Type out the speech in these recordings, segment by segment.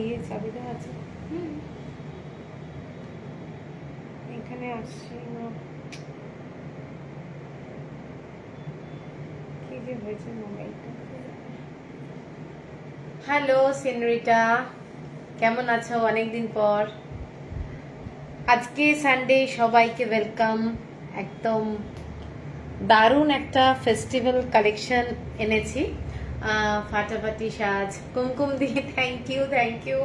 ইয়ে চাবিটা আছে, এখানে আসছে না, কি যে হয়েছে মোবাইলটা। হ্যালো সিনরিটা, কেমন আছো অনেকদিন পর? আজকে সানডে, সবাইকে ওয়েলকাম। একদম দারুণ একটা ফেস্টিভ্যাল কালেকশন এনেছি, ফাটাফাটি সাজ কুমকুম দিয়ে। Thank you, thank you.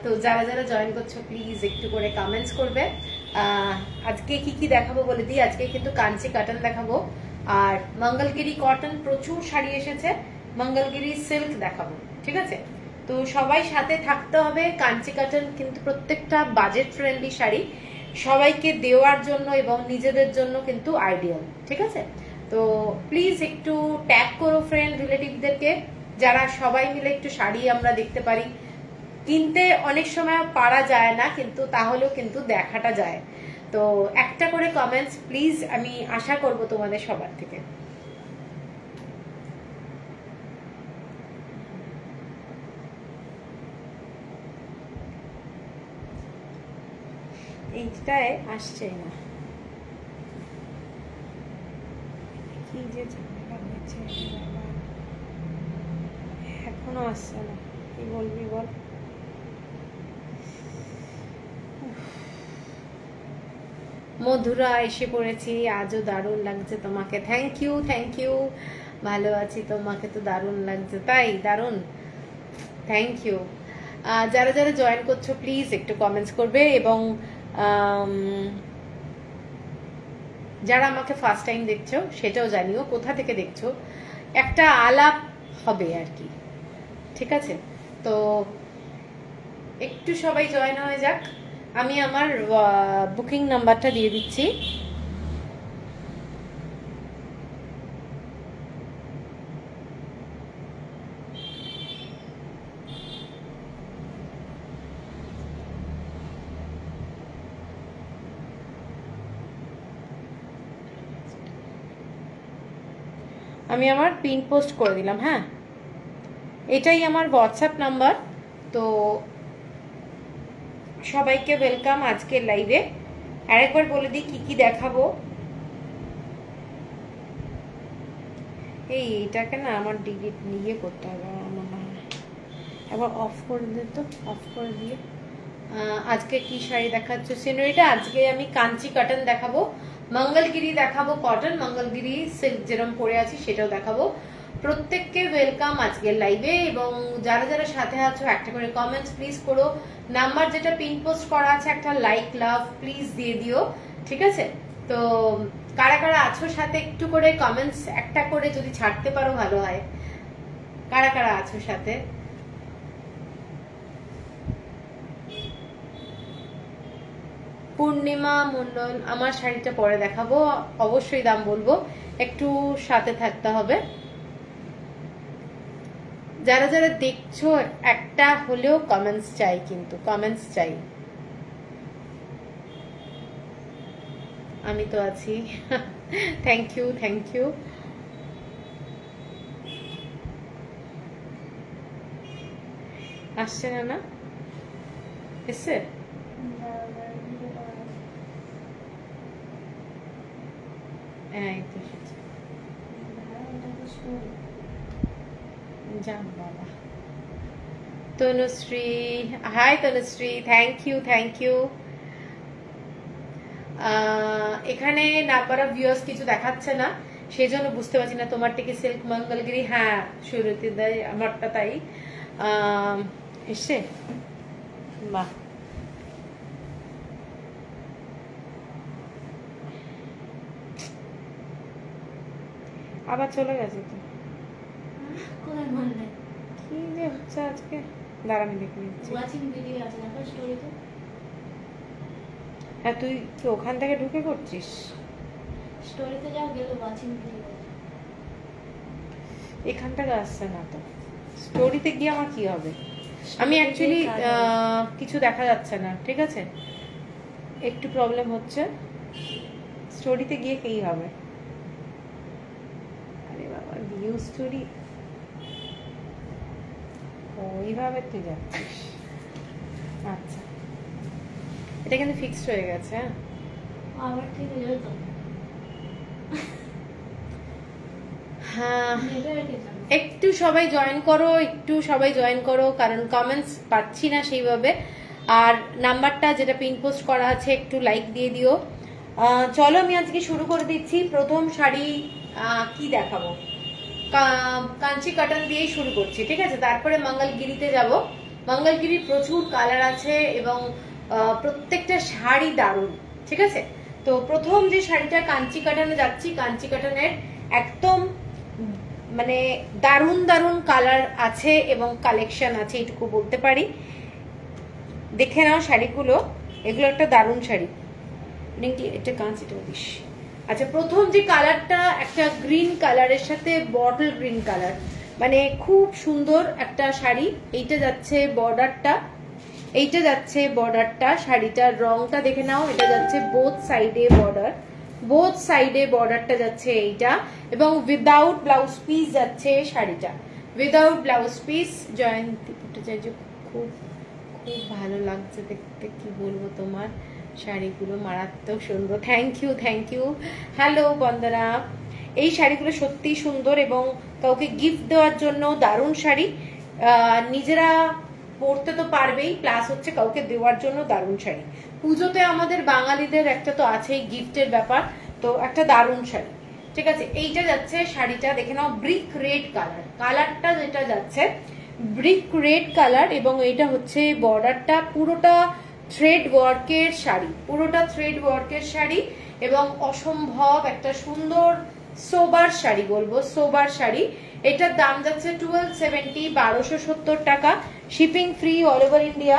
তো যারা যারা জয়েন করছো প্লিজ একটু করে কমেন্টস করবে। আজকে কি কি দেখাবো বলে দিই। আজকে কিন্তু কাঞ্চি কটন দেখাবো, আর মঙ্গলগিরি কটন প্রচুর শাড়ি এসেছে, মঙ্গলগিরি সিল্ক দেখাবো, ঠিক আছে? তো সবাই সাথে থাকতে হবে। কাঞ্চি কটন কিন্তু প্রত্যেকটা বাজেট ফ্রেন্ডলি শাড়ি, সবাইকে দেওয়ার জন্য এবং নিজেদের জন্য কিন্তু আইডিয়াল, ঠিক আছে? তো প্লিজ একটু ট্যাগ করো ফ্রেন্ড রিলেটিভদেরকে, যারা সবাই মিলে একটু শাড়ি আমরা দেখতে পারি। কিনতে অনেক সময় পারা যায় না, কিন্তু তাহলেও কিন্তু দেখাটা যায়। তো একটা করে কমেন্টস প্লিজ, আমি আশা করব তোমাদের সবার থেকে। এইটায় আসছে না, কি যে ঝামেলা হয়েছে, এখনো আসছে না, কি বলবি বল। মধুরা এসে পড়েছি, আজও দারুণ লাগছে তোমাকে। Thank you, thank you. ভালো আছি, তোমাকে তো দারুণ লাগছে। তাই দারুণ, থ্যাংক ইউ। যারা যারা জয়েন করছো প্লিজ একটু কমেন্টস করবে, এবং যারা আমাকে ফার্স্ট টাইম দেখছো সেটাও জানিও কোথা থেকে দেখছো, একটা আলাপ হবে আর কি, ঠিক আছে? তো একটু সবাই জয়েন হয়ে যাক। আমি আমার বুকিং নাম্বারটা দিয়ে দিচ্ছি। আমি আমার পিন পোস্ট করে দিলাম, হ্যাঁ, এটাই আমার হোয়াটসঅ্যাপ নাম্বার। তো সবাইকে ওয়েলকাম আজকের লাইভে। আরেকবার বলে দিই কি কি দেখাবো। এইটাকে না আমার ডিলিট নিয়ে করতে হবে আমার মনে হয়, এবার অফ করে দে তো, অফ করে দিয়ে। আজকে কি শাড়ি দেখাচ্ছ সিনোরিটা? আজকে আমি কাঞ্চি কটন দেখাবো, মঙ্গলগিরি দেখাবো কটন, মঙ্গলগিরি সিল্ক যেরকম পরে আছি সেটাও দেখাবো। প্রত্যেককে ওয়েলকাম আজকের লাইভে, এবং যারা যারা সাথে আছো একটা করে কমেন্টস প্লিজ করো। নাম্বার যেটা পিন পোস্ট করা আছে একটা লাইক লাভ প্লিজ দিয়ে দিও, ঠিক আছে? তো কারা কারা আছো সাথে একটু করে কমেন্টস একটা করে যদি ছাড়তে পারো ভালো হয়। কারা কারা আছো সাথে? পূর্ণিমা মন্ডল, আমার শাড়িটা পরে দেখাবো, অবশ্যই দাম বলবো, একটু সাথে থাকতে হবে। যারা যারা দেখছো একটা হলেও কমেন্টস চাই, কিন্তু কমেন্টস চাই। আমি তো আছি। Thank you, thank you. আসছে না? না এসছে? হ্যাঁ এই তো এসেছে। যান বাবা। Tanushree, hi Tanushree, thank you, thank you. এখানে নাম্বার অফ ভিউয়ার্স কিছু দেখাচ্ছে না, সেই জন্য বুঝতে পারছি না তোমারটা কি সিল্ক মঙ্গলগিরি। হ্যাঁ সুরতি দেয়, আমারটা তাই। এসছে, বাহ। আবার চলে গেছে তো, কি যে হচ্ছে আজকে। দাঁড়া আমি দেখে নিচ্ছি। হ্যাঁ তুই কি ওখান থেকে ঢুকে করছিস? স্টোরিতে যাও, গেলে ওয়াচিং ভিডিও। এখান থেকে আসছে না তো, স্টোরিতে গিয়ে আমার কি হবে? আমি অ্যাকচুয়ালি কিছু দেখা যাচ্ছে না, ঠিক আছে, একটু প্রবলেম হচ্ছে। স্টোরিতে গিয়ে কি হবে? আরে বাবা, ভিউ স্টোরি এইভাবে তুই যাচ্ছিস। আচ্ছা, এটা কিন্তু ফিক্সড হয়ে গেছে। আবার ঠিক হয়ে যাবে তো। হ্যাঁ, নেটওয়ার্কের জন্য। একটু সবাই জয়েন করো, কারণ কমেন্টস পাচ্ছি না সেইভাবে। আর নাম্বারটা যেটা পিন পোস্ট করা আছে একটু লাইক দিয়ে দিও। চলো আমি আজকে শুরু করে দিচ্ছি। প্রথম শাড়ি কি দেখাবো, কাঞ্চি কাটান দিয়েই শুরু করছি, ঠিক আছে? তারপরে মঙ্গলগিরিতে যাব। মঙ্গলগিরির প্রচুর কালার আছে এবং প্রত্যেকটা শাড়ি দারুণ, ঠিক আছে? তো প্রথম যে শাড়িটা কাঞ্চি কাটানে যাচ্ছি, কাঞ্চি কাটানের একদম মানে দারুণ দারুণ কালার আছে এবং কালেকশন আছে, এইটুকু বলতে পারি। দেখে নাও শাড়িগুলো, এগুলো একটা দারুণ শাড়ি। এটা কাঞ্চিটা দিস। আচ্ছা, প্রথম যে কালারটা একটা গ্রিন কালারের সাথে বটল গ্রিন কালার, মানে খুব সুন্দর একটা শাড়ি। এইটা যাচ্ছে বর্ডারটা, শাড়িটার রংটা দেখে নাও। এটা যাচ্ছে বোথ সাইডে বর্ডারটা যাচ্ছে এইটা, এবং উইদাউট ব্লাউজ পিস যাচ্ছে শাড়িটা, উইদাউট ব্লাউজ পিস। জয়ন্তী ভট্টাচার্য, খুব খুব ভালো লাগছে দেখতে, কি বলবো, তোমার শাড়িগুলো মারাত্মক সুন্দর। Thank you. হ্যালো বন্দনা, এই শাড়িগুলো সত্যি সুন্দর এবং কাউকে গিফট দেওয়ার জন্য দারুণ শাড়ি। নিজেরা পরতে তো পারবেই, প্লাস হচ্ছে কাউকে দেওয়ার জন্য দারুণ শাড়ি। পুজোতে আমাদের বাঙালিদের একটা তো আছেই গিফটের ব্যাপার, তো একটা দারুণ শাড়ি, ঠিক আছে? এইটা যাচ্ছে শাড়িটা, দেখে নাও, ব্রিক রেড কালারটা যেটা যাচ্ছে ব্রিক রেড কালার, এবং এইটা হচ্ছে বর্ডারটা, পুরোটা থ্রেড ওয়ার্কের শাড়ি এবং অসম্ভব একটা সুন্দর সোবার শাড়ি, বলবো সোবার শাড়ি। এটার দাম যাচ্ছে 1270, 1270 টাকা, shipping free all over India.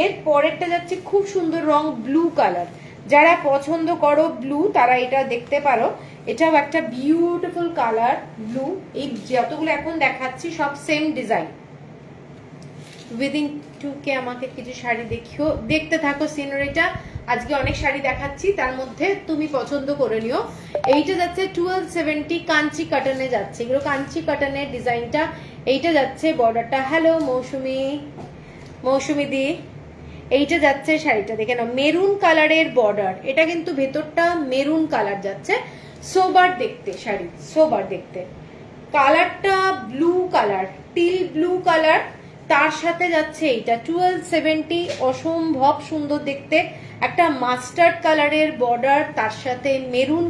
এর পরেরটা যাচ্ছে খুব সুন্দর রং, ব্লু কালার। যারা পছন্দ করো ব্লু, তারা এটা দেখতে পারো। এটাও একটা বিউটিফুল কালার, ব্লু। এই যতগুলো এখন দেখাচ্ছি সব সেম ডিজাইন। উইদিন 2K আমাকে কিছু শাড়ি দেখতে থাকো সিনারিটা। আজকে অনেক শাড়ি দেখাচ্ছি, তার মধ্যে তুমি পছন্দ করে নিও। এইটা যাচ্ছে 1270, কাঞ্চি কাটানে যাচ্ছে, এগুলো কাঞ্চি কাটানের ডিজাইনটা। এইটা যাচ্ছে বর্ডারটা। হ্যালো মৌসুমি দি, এইটা যাচ্ছে শাড়িটা, দেখে নাও, মেরুন কালারের বর্ডার। এটা কিন্তু ভেতরটা মেরুন কালার যাচ্ছে, সোবার দেখতে শাড়ি, সোবার দেখতে। কালারটা blue colour, teal blue colour, তার সাথে যাচ্ছে এইটা 1270, অসম্ভব সুন্দর দেখতে। একটা মাস্টার্ড কালারের বর্ডার, তার সাথে মেরুন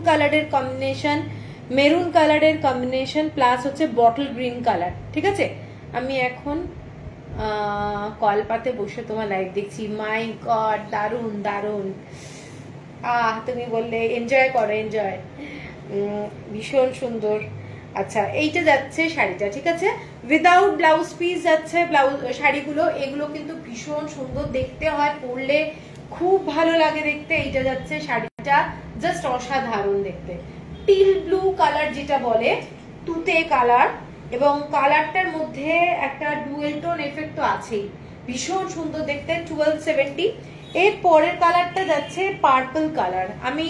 কালারের কম্বিনেশন, প্লাস হচ্ছে বটল গ্রিন কালার, ঠিক আছে? আমি এখন কলপাতে বসে তোমার লাইভ দেখছি। মাই গড, দারুন। তুমি বললে এনজয় করো, ভীষণ সুন্দর। আচ্ছা, এইটা যাচ্ছে শাড়িটা, ঠিক আছে? উইদাউট ব্লাউজ পিস যাচ্ছে শাড়িগুলো। এগুলো কিন্তু ভীষণ সুন্দর দেখতে হয়, পরলে খুব ভালো লাগে দেখতে। এইটা যাচ্ছে শাড়িটা, জাস্ট অসাধারণ দেখতে। টিল ব্লু কালার যেটা বলে, তুতে কালার, এবং কালারটার মধ্যে একটা ডুয়েল টোন এফেক্ট তো আছেই, ভীষণ সুন্দর দেখতে। 1270। এর পরের কালারটা যাচ্ছে পার্পল কালার। আমি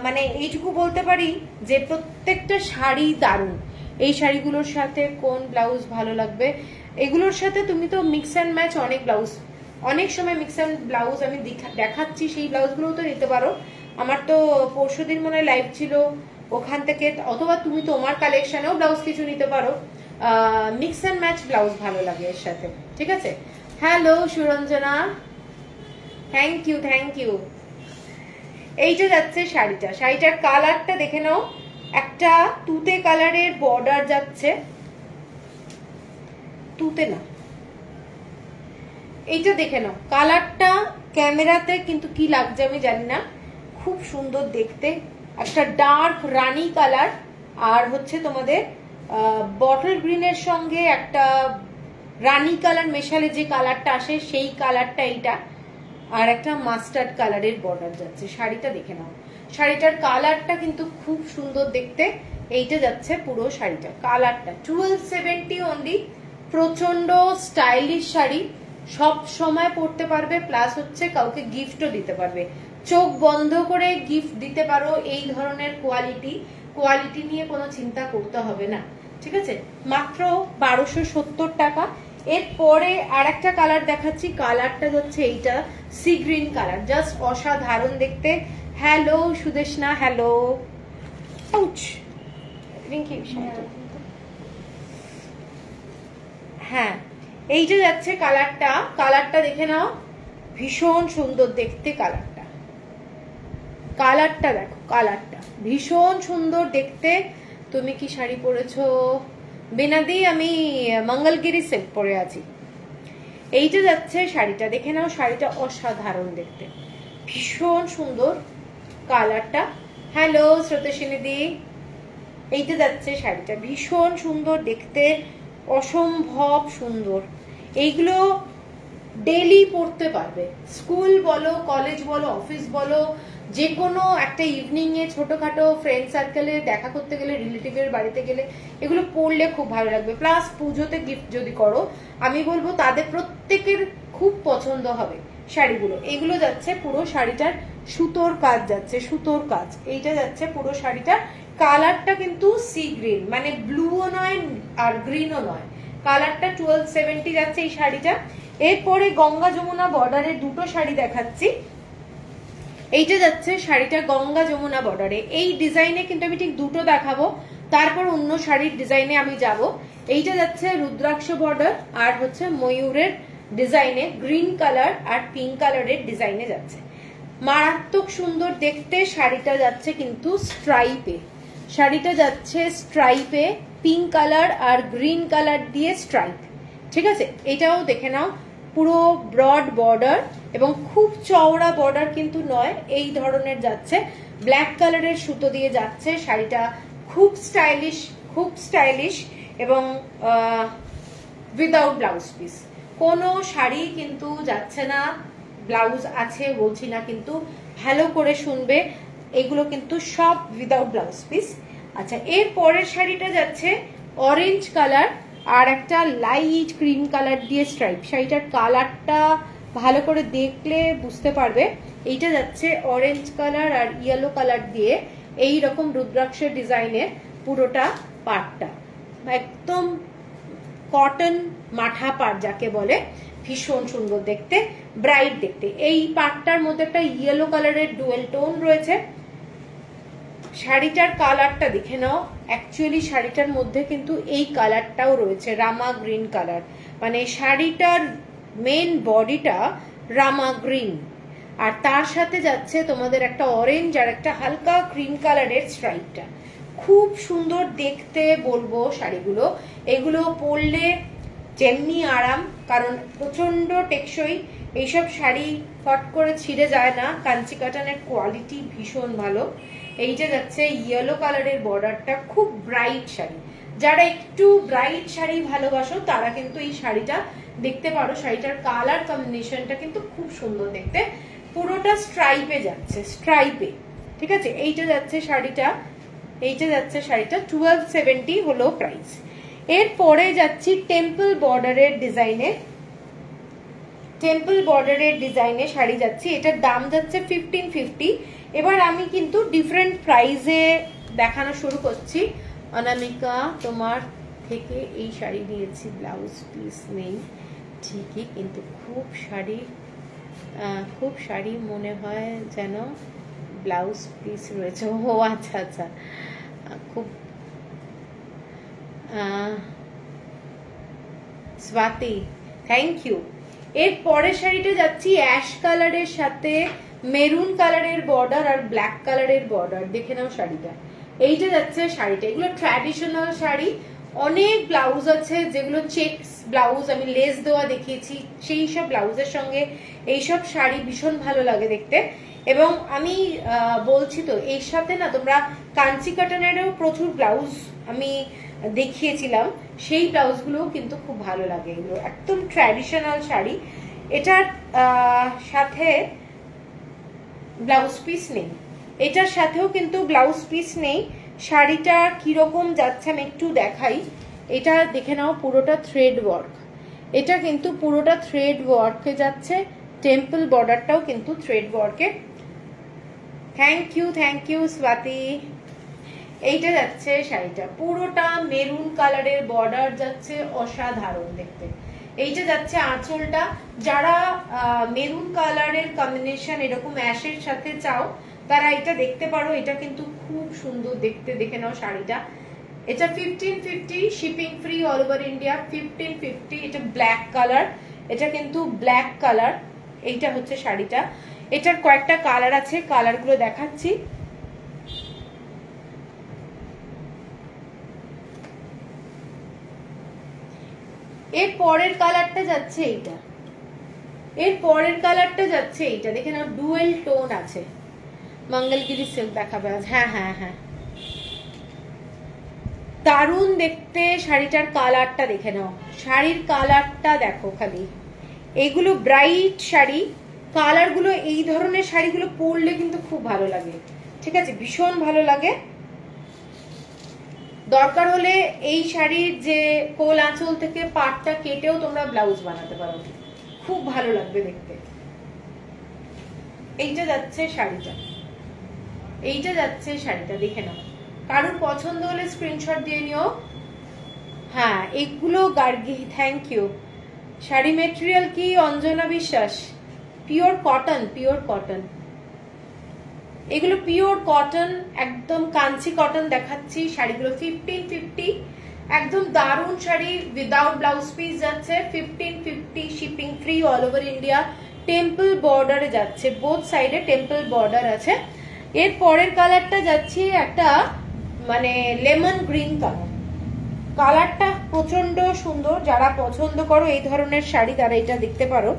মানে এইটুকু বলতে পারি যে প্রত্যেকটা শাড়ি দারুণ। এই শাড়িগুলোর সাথে কোন ব্লাউজ ভালো লাগবে? এগুলোর সাথে তুমি তো মিক্স অ্যান্ড ম্যাচ অনেক সময় মিক্স অ্যান্ড ব্লাউজ আমি দেখাচ্ছি, সেই ব্লাউজগুলো তো নিতে পারো। আমার তো পরশুদিন মনে হয় লাইভ ছিল, ওখান থেকে, অথবা তুমি তোমার কালেকশনেও ব্লাউজ কিছু নিতে পারো। মিক্স অ্যান্ড ম্যাচ ব্লাউজ ভালো লাগে এর সাথে, ঠিক আছে? Hello Suranjana, thank you. এইটা যাচ্ছে শাড়িটার কালারটা দেখে নাও, একটা তুতে কালারের বর্ডার যাচ্ছে, তুতে না, এইটা দেখে নাও কালারটা। ক্যামেরাতে কিন্তু কি লাগছে আমি জানি না, খুব সুন্দর দেখতে। একটা ডার্ক রানী কালার, আর হচ্ছে তোমাদের বটল গ্রিনের সঙ্গে একটা রানী কালার মেশালে যে কালারটা আসে, সেই কালারটা এইটা। আর একটা মাস্টার্ড কালারের বর্ডার যাচ্ছে। শাড়িটা দেখে নাও, শাড়িটার কালারটা কিন্তু খুব সুন্দর দেখতে। এইটা যাচ্ছে পুরো শাড়িটা, কালারটা 1270 অনলি। প্রচন্ড স্টাইলিশ শাড়ি, সব সময় পরতে পারবে, প্লাস হচ্ছে কাউকে গিফটও দিতে পারবে। চোখ বন্ধ করে গিফট দিতে পারো। এই ধরনের কোয়ালিটি নিয়ে কোনো চিন্তা করতে হবে না, ঠিক আছে? মাত্র 1270 টাকা। এরপরে আর একটা কালার দেখাচ্ছি, কালারটা হচ্ছে এইটা সি গ্রিন কালার, জাস্ট অসাধারণ দেখতে। Hello Sudeshna, hello. হ্যাঁ এইটা যাচ্ছে কালারটা, কালারটা দেখে নাও, ভীষণ সুন্দর দেখতে কালারটা। কালারটা দেখো, কালারটা ভীষণ সুন্দর দেখতে। তুমি কি শাড়ি পরেছো? বেনাদি আমি মঙ্গলগিরি সিল্ক পরে আছি। এইটা যাচ্ছে শাড়িটা, দেখে নাও, শাড়িটা অসাধারণ দেখতে, ভীষণ সুন্দর কালারটা। হ্যালো স্রোতস্বিনী দি, এইটা যাচ্ছে শাড়িটা, ভীষণ সুন্দর দেখতে, অসম্ভব সুন্দর। এইগুলো ডেইলি পরতে পারবে, স্কুল বলো, কলেজ বলো, অফিস বলো, যে কোনো একটা ইভিনিং এ ছোটখাটো ফ্রেন্ড সার্কেলে দেখা করতে গেলে, রিলেটিভের বাড়িতে গেলে এগুলো পরলে খুব ভালো লাগবে। প্লাস পুজোতে গিফট যদি করো, আমি বলবো তাদের প্রত্যেকের খুব পছন্দ হবে শাড়িগুলো। এগুলো যাচ্ছে পুরো শাড়িটার সুতোর কাজ, যাচ্ছে সুতোর কাজ। এইটা যাচ্ছে পুরো শাড়িটা, কালারটা কিন্তু সি গ্রিন, মানে ব্লুও নয় আর গ্রিনও নয়, কালারটা 1270 যাচ্ছে এই শাড়িটা। এরপরে গঙ্গা যমুনা বর্ডারের দুটো শাড়ি দেখাচ্ছি। এইটা যাচ্ছে শাড়িটা গঙ্গা যমুনা বর্ডারে, এই ডিজাইনে কিন্তু আমি ঠিক দুটো দেখাবো, তারপর অন্য শাড়ির ডিজাইনে আমি যাব। এইটা যাচ্ছে রুদ্রাক্ষ বর্ডার আর হচ্ছে ময়ূরের ডিজাইনে, গ্রিন কালার আর পিঙ্ক কালারের ডিজাইনে যাচ্ছে, মারাত্মক সুন্দর দেখতে। শাড়িটা যাচ্ছে কিন্তু স্ট্রাইপে, শাড়িটা যাচ্ছে স্ট্রাইপে, পিঙ্ক কালার আর গ্রিন কালার দিয়ে স্ট্রাইপ, ঠিক আছে। এটাও দেখে নাও, পুরো ব্রড বর্ডার এবং খুব চওড়া বর্ডার কিন্তু নয়, এই ধরনের যাচ্ছে, ব্ল্যাক কালারের সুতো দিয়ে যাচ্ছে। শাড়িটা খুব স্টাইলিশ, খুব স্টাইলিশ এবং উইদাউট ব্লাউজ পিস। কোনো শাড়ি কিন্তু যাচ্ছে না ব্লাউজ আছে বলছি না, কিন্তু ভালো করে শুনবে, এগুলো কিন্তু সব উইদাউট ব্লাউজ পিস। আচ্ছা, এর পরের শাড়িটা যাচ্ছে অরেঞ্জ কালার আর একটা লাইট ক্রিম কালার দিয়ে স্ট্রাইপ। শাড়িটার কালারটা ভালো করে দেখলে বুঝতে পারবে। এইটা যাচ্ছে অরেঞ্জ কালার আর ইয়েলো কালার দিয়ে এই রকম রুদ্রাক্ষের ডিজাইনের পুরোটা পাটটা, একদম কটন মাঠা পাট যাকে বলে, ভীষণ সুন্দর দেখতে, ব্রাইট দেখতে। এই পাটটার মধ্যে একটা ইয়েলো কালারের ডুয়েল টোন রয়েছে। শাড়িটার কালারটা দেখে নাও, অ্যাকচুয়ালি শাড়িটার মধ্যে কিন্তু এই কালারটাও রয়েছে, রামা গ্রিন কালার, মানে শাড়িটার মেন বডিটা রামা গ্রিন, আর তার সাথে যাচ্ছে তোমাদের একটা অরেঞ্জ আর একটা হালকা ক্রিম কালারের স্ট্রাইপটা। খুব সুন্দর দেখতে বলবো শাড়িগুলো, এগুলো পরলে যেমনি আরাম, কারণ প্রচন্ড টেকসই, এইসব শাড়ি ফট করে ছিঁড়ে যায় না, কাঞ্চি কাটানের কোয়ালিটি ভীষণ ভালো। এইটা যাচ্ছে ইয়েলো কালারের বর্ডারটা, খুব ব্রাইট শাড়ি, যারা একটু ব্রাইট শাড়ি ভালোবাসো তারা কিন্তু এই শাড়িটা দেখতে পারো। শাড়িটার কালার কম্বিনেশনটা কিন্তু খুব সুন্দর দেখতে, পুরোটা স্ট্রাইপে যাচ্ছে, স্ট্রাইপে, ঠিক আছে। এইটা যাচ্ছে শাড়িটা, এইটা যাচ্ছে শাড়িটা 1270 হলো প্রাইস। এরপরে যাচ্ছি টেম্পল বর্ডারের ডিজাইনে, টেম্পল বর্ডারের ডিজাইনে শাড়ি যাচ্ছি, এটার দাম যাচ্ছে 1550। এবার আমি কিন্তু ডিফারেন্ট প্রাইসে দেখানো শুরু করছি। অনামিকা তোমার থেকে এই শাড়ি নিয়েছি, ব্লাউজ পিস নেই ঠিকই, কিন্তু খুব শাড়ি মনে হয় যেন ব্লাউজ পিস রয়েছে। ও আচ্ছা আচ্ছা, খুব স্বাতি, থ্যাংক ইউ। এর পরের শাড়িটা যাচ্ছি অ্যাশ কালারের সাথে মেরুন কালারের বর্ডার আর ব্ল্যাক কালারের বর্ডার, দেখে নাও শাড়িটা। এইটা যাচ্ছে শাড়িটা, এগুলো ট্র্যাডিশনাল শাড়ি, অনেক ব্লাউজ আছে যেগুলো চেকস ব্লাউজ, আমি লেস দেওয়া দেখিয়েছি, সেই সব ব্লাউজের সঙ্গে এইসব শাড়ি ভীষণ ভালো লাগে দেখতে। এবং আমি বলছি তো, এর সাথে না তোমরা কাঞ্চি কাটানেরও প্রচুর ব্লাউজ আমি দেখিয়েছিলাম, সেই ব্লাউজগুলোও কিন্তু খুব ভালো লাগে, এগুলো একদম ট্র্যাডিশনাল শাড়ি। এটার সাথে ব্লাউজ পিস নেই, এটার সাথেও কিন্তু ব্লাউজ পিস নেই। শাড়িটা কিরকম যাচ্ছে আমি একটু দেখাই, এটা দেখে নাও, পুরোটা থ্রেড ওয়ার্ক, এটা কিন্তু পুরোটা থ্রেড ওয়ার্কে যাচ্ছে, টেম্পল বর্ডারটাও কিন্তু থ্রেড ওয়ার্কে। Thank you Swati. এইটা যাচ্ছে শাড়িটা, পুরোটা মেরুন কালারের বর্ডার যাচ্ছে, অসাধারণ দেখতে, এইটা যাচ্ছে আঁচলটা। যারা মেরুন কালারের কম্বিনেশন এরকম অ্যাশের সাথে চাও তারা এটা দেখতে পারো, এটা কিন্তু খুব সুন্দর দেখতে, দেখে নাও শাড়িটা। এটা 1550 shipping free all over India, 1550। এটা ব্ল্যাক কালার, এটা কিন্তু ব্ল্যাক কালার। এইটা হচ্ছে শাড়িটা, এটার কয়েকটা কালার আছে, কালারগুলো দেখাচ্ছি। এর পরের কালারটা যাচ্ছে এইটা, এর পরের কালারটা যাচ্ছে এইটা, দেখে নাও ডুয়েল টোন আছে। মঙ্গলগিরি সিল্ক দেখাবে আজ, হ্যাঁ হ্যাঁ হ্যাঁ, দারুণ দেখতে শাড়িটার কালারটা দেখে নাও, শাড়ির কালারটা দেখো খালি। এইগুলো ব্রাইট শাড়ি, কালারগুলো এই ধরনের শাড়িগুলো পরলে কিন্তু খুব ভালো লাগে, ঠিক আছে, ভীষণ ভালো লাগে। দরকার হলে এই শাড়ির যে কোল আঁচল থেকে পাটটা কেটেও তোমরা ব্লাউজ বানাতে পারো, খুব ভালো লাগবে দেখতে। এইটা যাচ্ছে শাড়িটা, এইটা যাচ্ছে শাড়িটা, দেখে নাও। কারোর পছন্দ হলে স্ক্রিনশট দিয়ে নিও। হ্যাঁ এগুলো Gargi, thank you. Sari material কি? Anjana Biswas, pure cotton, pure cotton, এগুলো পিওর কটন, একদম কাঞ্চি কটন দেখাচ্ছি। শাড়িগুলো 1550, একদম দারুণ শাড়ি, উইদাউট ব্লাউজ পিস যাচ্ছে 1550, shipping free all over India. Temple বর্ডারে যাচ্ছে, বোথ সাইডে টেম্পল বর্ডার আছে। এর পরের কালারটা যাচ্ছে একটা মানে লেমন গ্রিন কালার, কালারটা প্রচন্ড সুন্দর। যারা পছন্দ করো এই ধরনের শাড়ি তারা এটা দেখতে পারো,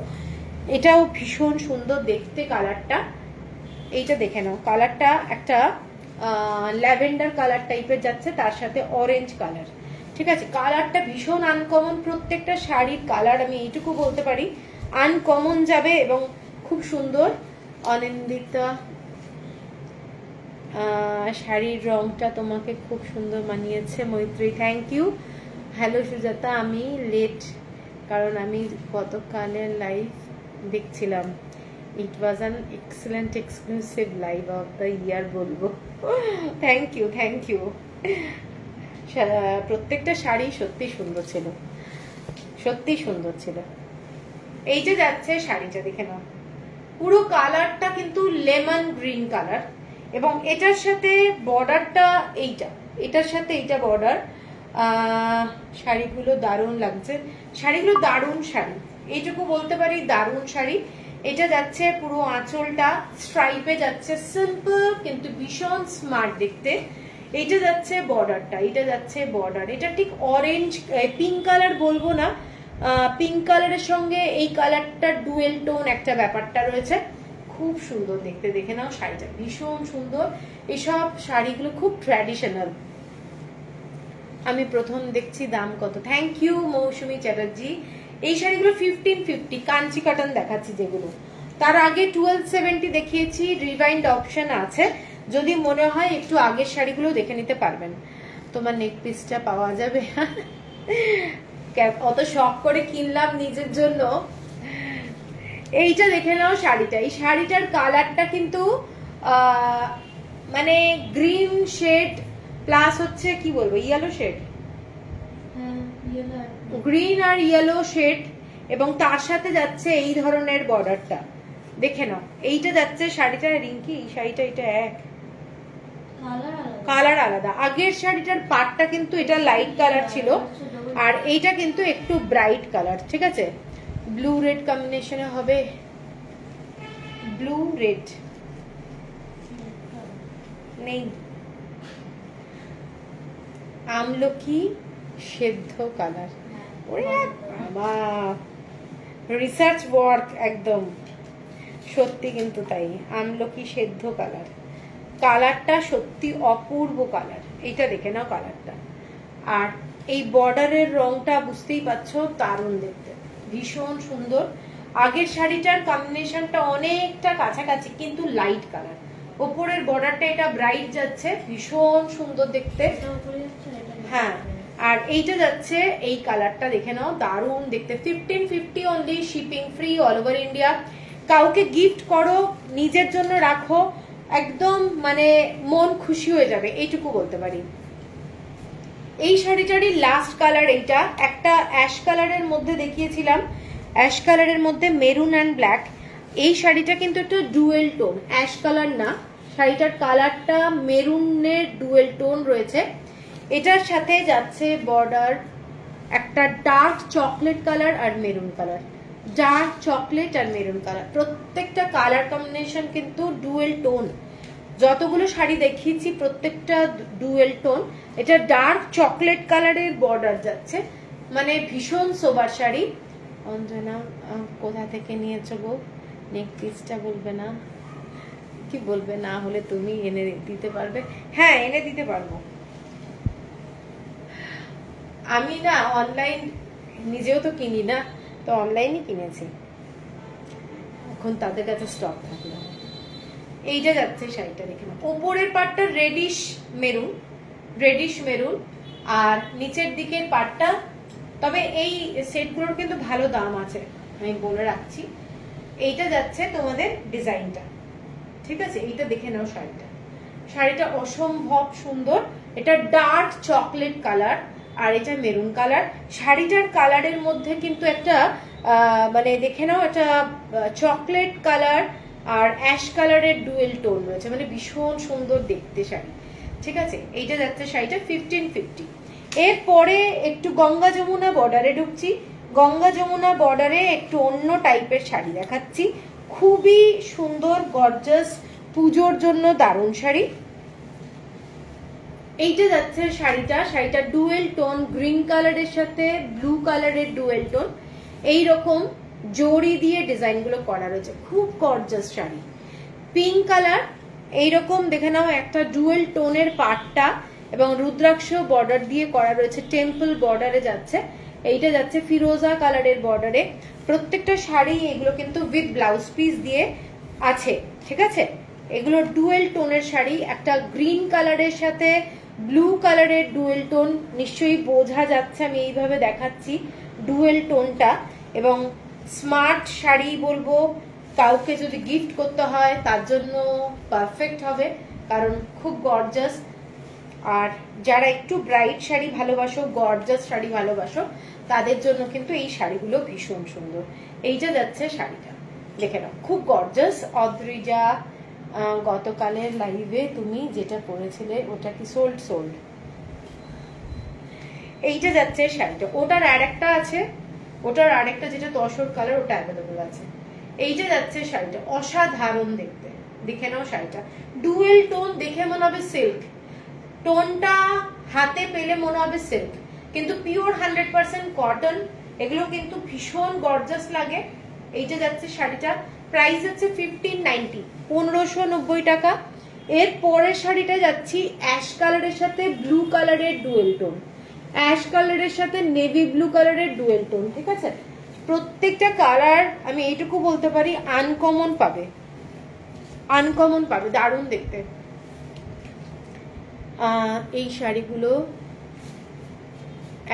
এটাও ভীষণ সুন্দর দেখতে কালারটা। এইটা দেখে নাও, কালারটা একটা ল্যাভেন্ডার কালার টাইপের যাচ্ছে, তার সাথে অরেঞ্জ কালার, ঠিক আছে। কালারটা ভীষণ আনকমন, প্রত্যেকটা শাড়ির কালার আমি এইটুকু বলতে পারি আনকমন যাবে এবং খুব সুন্দর। অনিন্দিতা, শাড়ির রংটা তোমাকে খুব সুন্দর মানিয়েছে। মৈত্রী, থ্যাংক ইউ। হ্যালো সুজাতা, আমি লেট কারণ আমি গতকালের লাইভ দেখছিলাম। It was an excellent exclusive live of the year বলবো। Thank you, thank you. প্রত্যেকটা শাড়ি সত্যি সুন্দর ছিল, সত্যি সুন্দর ছিল। এইটা যাচ্ছে শাড়িটা, দেখে নাও পুরো কালারটা কিন্তু লেমন গ্রিন কালার, এবং এটার সাথে বর্ডারটা এইটা, এটার সাথে এইটা বর্ডার। শাড়িগুলো দারুণ লাগছে, শাড়িগুলো দারুণ শাড়ি, এইটুকু বলতে পারি দারুণ শাড়ি। এটা যাচ্ছে পুরো আঁচলটা স্ট্রাইপে যাচ্ছে, সিম্পল কিন্তু ভীষণ স্মার্ট দেখতে। এইটা যাচ্ছে বর্ডারটা, এটা যাচ্ছে বর্ডার, এটা ঠিক অরেঞ্জ পিঙ্ক কালার বলবো না, পিঙ্ক কালারের সঙ্গে এই কালারটা ডুয়েল টোন একটা ব্যাপারটা রয়েছে, খুব সুন্দর দেখতে। দেখে নাও শাড়িটা ভীষণ সুন্দর, এসব শাড়িগুলো খুব ট্র্যাডিশনাল। আমি প্রথম দেখছি, দাম কত? থ্যাংক ইউ মৌসুমী চ্যাটার্জি। এই শাড়িগুলো 1550, কাঞ্চি কটন দেখাচ্ছি যেগুলো, তার আগে 1270 দেখিয়েছি, রিভাইন্ড অপশন আছে, যদি মনে হয় একটু আগের শাড়িগুলো দেখে নিতে পারবেন। তোমার নেক পিসটা পাওয়া যাবে? অত শখ করে কিনলাম নিজের জন্য। এইটা দেখে নাও শাড়িটা, এই শাড়িটার কালারটা কিন্তু মানে গ্রিন শেড প্লাস হচ্ছে কি বলবো ইয়েলো শেড, গ্রিন আর ইয়েলো শেড, এবং তার সাথে যাচ্ছে এই ধরনের বর্ডারটা, দেখে নাও। এইটা যাচ্ছে শাড়িটা, রিঙ্কি শাড়িটা এটা এক কালার আলাদা, আগের শাড়িটার পাটটা কিন্তু এটা লাইট কালার ছিল, আর এইটা কিন্তু একটু ব্রাইট কালার, ঠিক আছে। ব্লু রেড কম্বিনেশনে হবে, ব্লু রেড নেই, আমলকি সেদ্ধ কালার, ওরে বাবা রিসার্চ ওয়ার্ক একদম সত্যি, কিন্তু তাই আমলকি সেদ্ধ কালার, কালারটা সত্যি অপূর্ব কালার। এইটা দেখে নাও কালারটা, আর এই বর্ডারের রংটা বুঝতেই পারছো দারুণ দেখতে, ভীষণ সুন্দর। আগের শাড়িটার কম্বিনেশনটা অনেকটা কাছাকাছি কিন্তু লাইট কালার, ওপরের বর্ডারটা এটা ব্রাইট যাচ্ছে, ভীষণ সুন্দর দেখতে। হ্যাঁ, আর এইটা যাচ্ছে এই কালারটা দেখে নাও দারুণ দেখতে, 1550 only, shipping free all over India. কাউকে গিফট করো, নিজের জন্য রাখো, একদম মানে মন খুশি হয়ে যাবে, এইটুকু বলতে পারি। এই শাড়িটারই লাস্ট কালার এইটা, একটা অ্যাশ কালারের মধ্যে দেখিয়েছিলাম, অ্যাশ কালারের মধ্যে মেরুন অ্যান্ড ব্ল্যাক। এই শাড়িটা কিন্তু একটু ডুয়েল টোন, অ্যাশ কালার না, শাড়িটার কালারটা মেরুনের ডুয়েল টোন রয়েছে। এটার সাথে যাচ্ছে বর্ডার একটা ডার্ক চকলেট কালার আর মেরুন কালার, ডার্ক চকলেট আর মেরুন কালার, প্রত্যেকটা কালার কম্বিনেশন কিন্তু ডুয়েল টোন। যতগুলো শাড়ি দেখিয়েছি প্রত্যেকটা ডুয়েল টোন। এটা ডার্ক চকলেট কালারের বর্ডার যাচ্ছে, মানে ভীষণ সোবার শাড়ি। অঞ্জনা কোথা থেকে নিয়েছো গো? নেক পিসটা বলবে না? কি বলবে, না হলে তুমি এনে দিতে পারবে? হ্যাঁ, এনে দিতে পারবো। আমি না অনলাইন নিজেও তো কিনি না, তো অনলাইনই কিনেছি, এখন তাদের কাছে স্টক থাকলো। এইটা যাচ্ছে শাড়িটা, দেখে না, উপরের পাটটা রেডিশ মেরুন, রেডিশ মেরুন, আর নিচের দিকের পাটটা, তবে এই সেটগুলোর কিন্তু ভালো দাম আছে, আমি বলে রাখছি। এইটা যাচ্ছে তোমাদের ডিজাইনটা, ঠিক আছে? এইটা দেখে নাও শাড়িটা, শাড়িটা অসম্ভব সুন্দর। এটা ডার্ক চকলেট কালার আর এটা মেরুন কালার। শাড়িটার কালারের মধ্যে কিন্তু একটা মানে দেখে নাও, একটা চকলেট কালার আর অ্যাশ কালারের ডুয়েল টোন রয়েছে, মানে ভীষণ সুন্দর দেখতে শাড়ি, ঠিক আছে? এইটা যাচ্ছে শাড়িটা 1550। এরপরে একটু গঙ্গা যমুনা বর্ডারে ঢুকছি। গঙ্গা যমুনা বর্ডারে একটু অন্য টাইপের শাড়ি দেখাচ্ছি, খুবই সুন্দর গর্জাস, পুজোর জন্য দারুণ শাড়ি। এইটা যাচ্ছে শাড়িটা, শাড়িটা ডুয়েল টোন, গ্রিন কালারের সাথে ব্লু কালারের ডুয়েল টোন, এইরকম জড়ি দিয়ে ডিজাইন গুলো করা রয়েছে, খুব গর্জাস শাড়ি। পিঙ্ক কালার, এইরকম দেখে নাও, একটা ডুয়েল টোনের পাটটা এবং রুদ্রাক্ষ বর্ডার দিয়ে করা রয়েছে, টেম্পল বর্ডারে যাচ্ছে। এইটা যাচ্ছে ফিরোজা কালারের বর্ডারে। প্রত্যেকটা শাড়ি এগুলো কিন্তু উইথ ব্লাউজ পিস দিয়ে আছে, ঠিক আছে? এগুলো ডুয়েল টোনের শাড়ি, একটা গ্রিন কালারের সাথে ব্লু কালারের ডুয়েল টোন, নিশ্চয়ই বোঝা যাচ্ছে, আমি এইভাবে দেখাচ্ছি ডুয়েল টোনটা। এবং স্মার্ট শাড়ি বলবো, কাউকে যদি গিফট করতে হয় তার জন্য পারফেক্ট হবে, কারণ খুব গর্জাস। আর যারা একটু ব্রাইট শাড়ি ভালোবাসো, গর্জাস শাড়ি ভালোবাসো, তাদের জন্য কিন্তু এই শাড়িগুলো ভীষণ সুন্দর। এইটা যাচ্ছে শাড়িটা, দেখে নাও, খুব গর্জাস। অদ্রিজা, গতকালের লাইভে তুমি যেটা পরেছিলে ওটা কি সোল্ড? এইটা যাচ্ছে শাড়িটা, ওটার আরেকটা আছে, ওটার আরেকটা যেটা তসর কালার, ওটা অ্যাভেলেবল আছে। এইটা যাচ্ছে শাড়িটা, অসাধারণ দেখতে, দেখে নাও শাড়িটা, ডুয়েল টোন, দেখে মনে হবে সিল্ক, টোনটা হাতে পেলে মনে হবে সিল্ক, কিন্তু পিওর 100% কটন। এগুলো কিন্তু ভীষণ গর্জাস লাগে। এইটা যাচ্ছে শাড়িটা, প্রাইস হচ্ছে 1590, 1590 টাকা। এর পরের শাড়িটা যাচ্ছি অ্যাশ কালারের সাথে ব্লু কালারের ডুয়েল টোন, অ্যাশ কালারের সাথে নেভি ব্লু কালারের ডুয়েল টোন, ঠিক আছে? প্রত্যেকটা কালার আমি এইটুকু বলতে পারি আনকমন পাবে, আনকমন পাবে, দারুণ দেখতে। এই শাড়িগুলো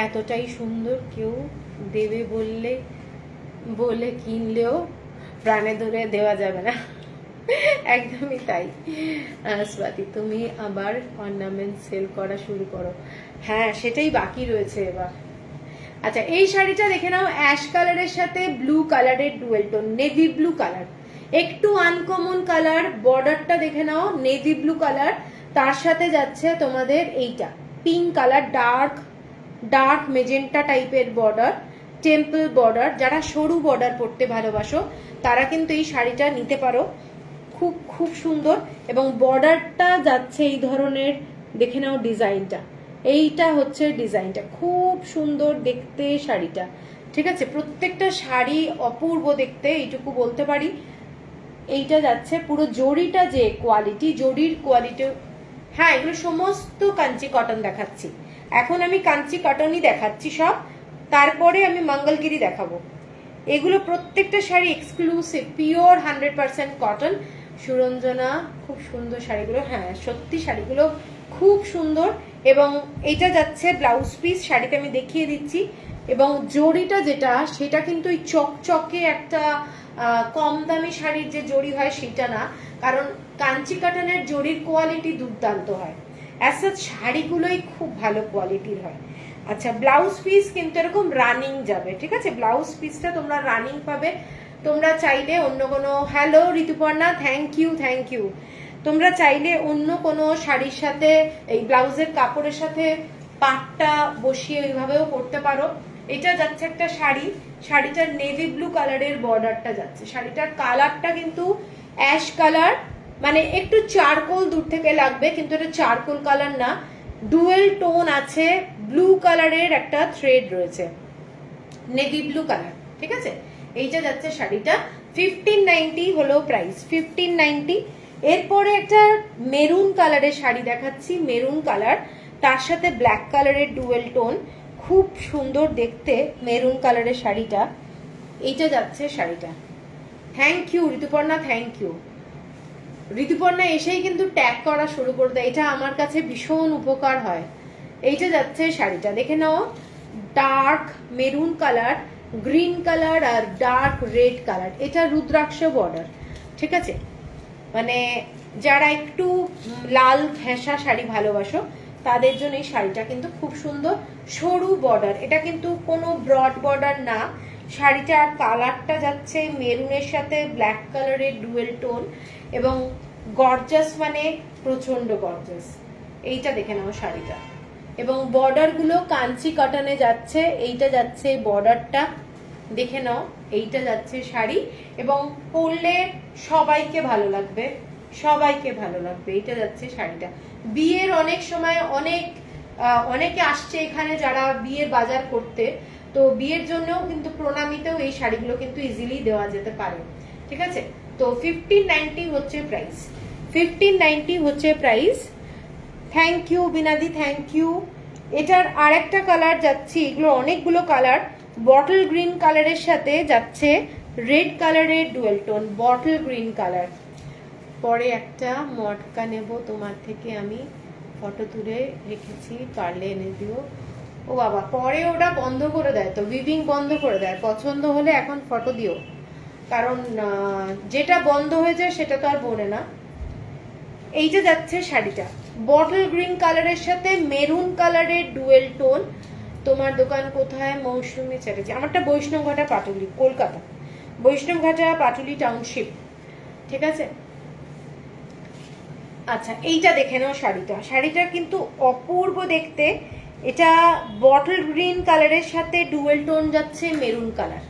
এতটাই সুন্দর, কেউ দেবে বলে কিনলেও প্রাণে ধরে দেওয়া যাবে না, একদমই তাই। স্বাতি, তুমি আবার অর্নামেন্ট সেল করা শুরু করো। হ্যাঁ, সেটাই বাকি রয়েছে এবার। আচ্ছা, এই শাড়িটা দেখে নাও, অ্যাশ কালারের সাথে ব্লু কালারের dual tone, navy blue colour, একটু আনকমন কালার। বর্ডারটা দেখে নাও, নেভি ব্লু কালার, তার সাথে যাচ্ছে তোমাদের এইটা পিঙ্ক কালার, ডার্ক মেজেন্টা টাইপের বর্ডার, টেম্পল বর্ডার। যারা সরু বর্ডার পড়তে ভালোবাসো তারা কিন্তু এই শাড়িটা নিতে পারো, খুব খুব সুন্দর। এবং বর্ডারটা যাচ্ছে এই ধরনের, দেখে নাও ডিজাইনটা, এইটা হচ্ছে ডিজাইনটা, খুব সুন্দর দেখতে শাড়িটা, ঠিক আছে? প্রত্যেকটা শাড়ি অপূর্ব দেখতে, এইটুকু বলতে পারি। এইটা যাচ্ছে পুরো জড়িটা, যে কোয়ালিটি, জড়ির কোয়ালিটি, হ্যাঁ, এগুলো সমস্ত কাঞ্চি কটন দেখাচ্ছি এখন, আমি কাঞ্চি কটনই দেখাচ্ছি সব, তারপরে আমি মঙ্গলগিরি দেখাবো। এগুলো প্রত্যেকটা sari exclusive, pure 100% cotton. Suranjana, খুব সুন্দর শাড়িগুলো, হ্যাঁ সত্যি শাড়িগুলো খুব সুন্দর। এবং এটা যাচ্ছে ব্লাউজ পিস, শাড়িতে আমি দেখিয়ে দিচ্ছি। এবং জড়িটা যেটা, সেটা কিন্তু এই চকচকে একটা কম দামি শাড়ির যে জড়ি হয় সেটা না, কারণ কাঞ্চি কটনের জড়ির কোয়ালিটি দুর্দান্ত হয়। অ্যাসাজ শাড়িগুলোই খুব ভালো কোয়ালিটির হয়। আচ্ছা, ব্লাউজ পিস কিন্তু এরকম রানিং যাবে, ঠিক আছে? ব্লাউজ পিসটা তোমরা রানিং পাবে। তোমরা চাইলে অন্য কোনো, হ্যালো ঋতুপর্ণা, থ্যাংক ইউ, তোমরা চাইলে অন্য কোনো শাড়ির সাথে এই ব্লাউজের কাপড়ের সাথে পাটটা বসিয়ে ওইভাবেও করতে পারো। এটা যাচ্ছে একটা শাড়ি, শাড়িটার নেভি ব্লু কালারের বর্ডারটা যাচ্ছে। শাড়িটার কালারটা কিন্তু অ্যাশ কালার, মানে একটু চারকোল দূর থেকে লাগবে, কিন্তু এটা চারকোল কালার না, ডুয়েল টোন আছে, ব্লু কালারের একটা থ্রেড রয়েছে, নেভি ব্লু কালার, ঠিক আছে? এইটা যাচ্ছে শাড়িটা 1590 হলো প্রাইস, 1590। এরপরে একটা মেরুন কালারের শাড়ি দেখাচ্ছি, মেরুন কালার, তার সাথে ব্ল্যাক কালারের ডুয়েল টোন, খুব সুন্দর দেখতে মেরুন কালারের শাড়িটা। এইটা যাচ্ছে শাড়িটা। Thank you Rituparna, thank you. Rituparna এসেই কিন্তু ট্যাগ করা শুরু করে দেয়, এটা আমার কাছে ভীষণ উপকার হয়। এইটা যাচ্ছে শাড়িটা, দেখে নাও, dark maroon colour, green colour আর ডার্ক রেড কালার। এটা রুদ্রাক্ষ বর্ডার, ঠিক আছে? মানে যারা একটু লাল ঘেঁষা শাড়ি ভালোবাসো তাদের জন্য এই শাড়িটা কিন্তু খুব সুন্দর, সরু বর্ডার, এটা কিন্তু কোনো ব্রড বর্ডার না। শাড়িটার কালারটা যাচ্ছে মেরুনের সাথে ব্ল্যাক কালারের ডুয়েল টোন, এবং গর্জাস, মানে প্রচন্ড গর্জাস। এইটা দেখে নাও শাড়িটা, এবং বর্ডার গুলো কাঞ্চি কটনে যাচ্ছে। এইটা যাচ্ছে বর্ডারটা, দেখে নাও। এইটা যাচ্ছে শাড়ি, এবং পরলে সবাইকে ভালো লাগবে, সবাইকে ভালো লাগবে। এইটা যাচ্ছে শাড়িটা। বিয়ের অনেক সময় অনেকে আসছে এখানে যারা বিয়ের বাজার করতে, তো বিয়ের জন্যও কিন্তু প্রণামীতেও এই শাড়িগুলো কিন্তু ইজিলি দেওয়া যেতে পারে, ঠিক আছে? তো 1590 হচ্ছে প্রাইস, 1590 হচ্ছে প্রাইস। থ্যাংক ইউ বিনাদি, থ্যাংক ইউ। এটার আরেকটা কালার যাচ্ছে, এগুলো অনেকগুলো কালার, বটল গ্রিন কালারের সাথে যাচ্ছে রেড কালারের dual tone, bottle green colour. পরে একটা মটকা নেব তোমার থেকে, আমি ফটো তুলে রেখেছি, পারলে এনে দিও। ও বাবা, পরে ওটা বন্ধ করে দেয়, তো উইভিং বন্ধ করে দেয়। পছন্দ হলে এখন ফটো দিও, কারণ যেটা বন্ধ হয়ে যায় সেটা তো আর বলে না। এইটা যাচ্ছে শাড়িটা, বটল গ্রিন কালারের সাথে মেরুন কালারের ডুয়েল টোন। তোমার দোকান কোথায়? মৌসুমী চ্যাটার্জি। আমারটা বৈষ্ণবঘাটা পাটুলি, কলকাতা, বৈষ্ণবঘাটা পাটুলি টাউনশিপ, ঠিক আছে? আচ্ছা, এইটা দেখে নাও শাড়িটা, শাড়িটা কিন্তু অপূর্ব দেখতে। এটা বটল গ্রিন কালারের সাথে ডুয়েল টোন যাচ্ছে মেরুন কালার,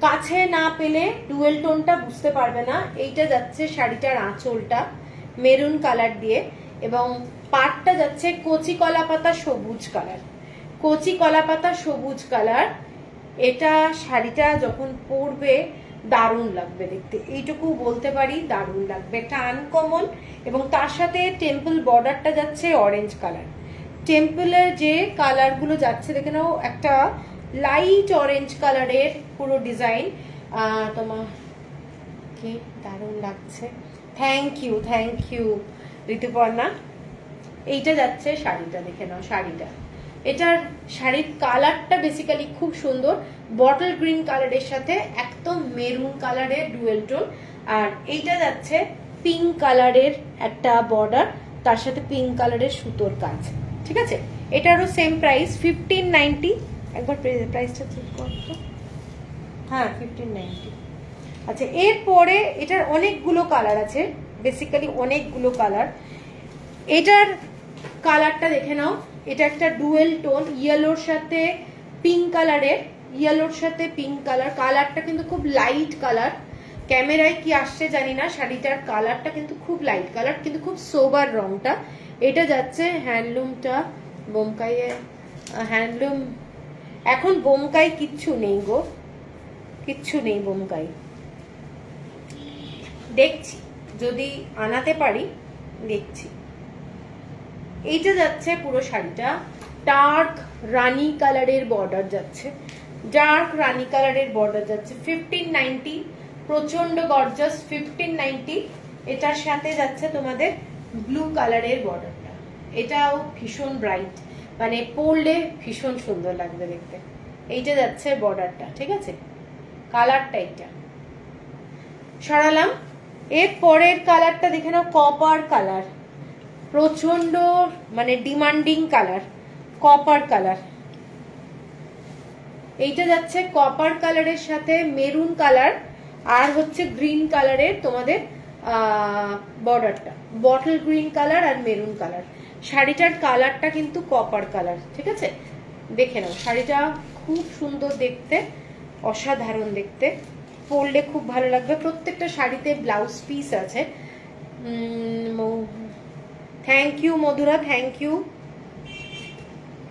কাছে না পেলে ডুয়েল টোনটা বুঝতে পারবে না। এইটা যাচ্ছে শাড়িটার আঁচলটা মেরুন কালার দিয়ে, এবং পাটটা যাচ্ছে কচি কলা পাতা সবুজ কালার, কচি কলা পাতা সবুজ কালার। এটা শাড়িটা যখন পরবে দারুণ লাগবে দেখতে, এইটুকু বলতে পারি, দারুণ লাগবে, এটা আনকমন। এবং তার সাথে টেম্পল বর্ডারটা যাচ্ছে অরেঞ্জ কালার, টেম্পলের যে কালার গুলো যাচ্ছে দেখে নাও, একটা লাইট অরেঞ্জ কালারের পুরো ডিজাইন। তোমার কি দারুণ লাগছে, থ্যাংক ইউ ঋতুপর্ণা। এইটা যাচ্ছে শাড়িটা, দেখে নাও শাড়িটা। এটার শাড়ির কালারটা বেসিক্যালি খুব সুন্দর, বটল গ্রিন কালারের সাথে একদম মেরুন কালারের ডুয়েল টোন। আর এইটা যাচ্ছে পিঙ্ক কালারের একটা বর্ডার, তার সাথে পিঙ্ক কালারের সুতোর কাজ, ঠিক আছে? এটারও সেম প্রাইস 1590। একবার প্রাইসটা চেক করতো, হ্যাঁ 1590। আচ্ছা, এরপরে এটার অনেকগুলো কালার আছে, বেসিক্যালি অনেকগুলো কালার। এটার কালারটা দেখে নাও, এটা একটা ডুয়েল টোন, ইয়েলোর সাথে পিঙ্ক কালারের, ইয়েলোর সাথে পিঙ্ক কালার। কালারটা কিন্তু খুব লাইট কালার, ক্যামেরায় কি আসছে জানি না, শাড়িটার কালারটা কিন্তু খুব লাইট কালার, কিন্তু খুব সোবার রংটা। এটা যাচ্ছে হ্যান্ডলুমটা বোমকাইয়ে, হ্যান্ডলুম এখন বোমকাই কিচ্ছু নেই গো, কিচ্ছু নেই বোমকাই, দেখছি যদি আনাতে পারি, দেখছি। এইটা যাচ্ছে পুরো শাড়িটা ডার্ক রানী কালারের বর্ডার যাচ্ছে, ডার্ক রানী কালারের বর্ডার যাচ্ছে 1590, প্রচন্ড গর্জাস 1590। এটার সাথে যাচ্ছে তোমাদের ব্লু কালারের বর্ডারটা, এটাও ভীষণ ব্রাইট, মানে পরলে ভীষণ সুন্দর লাগবে দেখতে। এইটা যাচ্ছে বর্ডারটা, ঠিক আছে? কালারটা এইটা সরালাম। এর পরের কালারটা দেখে নাও, কপার কালার, প্রচন্ড মানে ডিমান্ডিং কালার, কপার কালার। এইটা যাচ্ছে কপার কালারের সাথে মেরুন কালার আর হচ্ছে গ্রিন কালারের তোমাদের বর্ডারটা, বটল গ্রিন কালার আর মেরুন কালার। শাড়িটার কালারটা কিন্তু কপার কালার, ঠিক আছে? দেখে নাও, শাড়িটা খুব সুন্দর দেখতে, অসাধারণ দেখতে, পরলে খুব ভালো লাগবে। প্রত্যেকটা শাড়িতে ব্লাউজ পিস আছে। Thank you Madhura, thank you.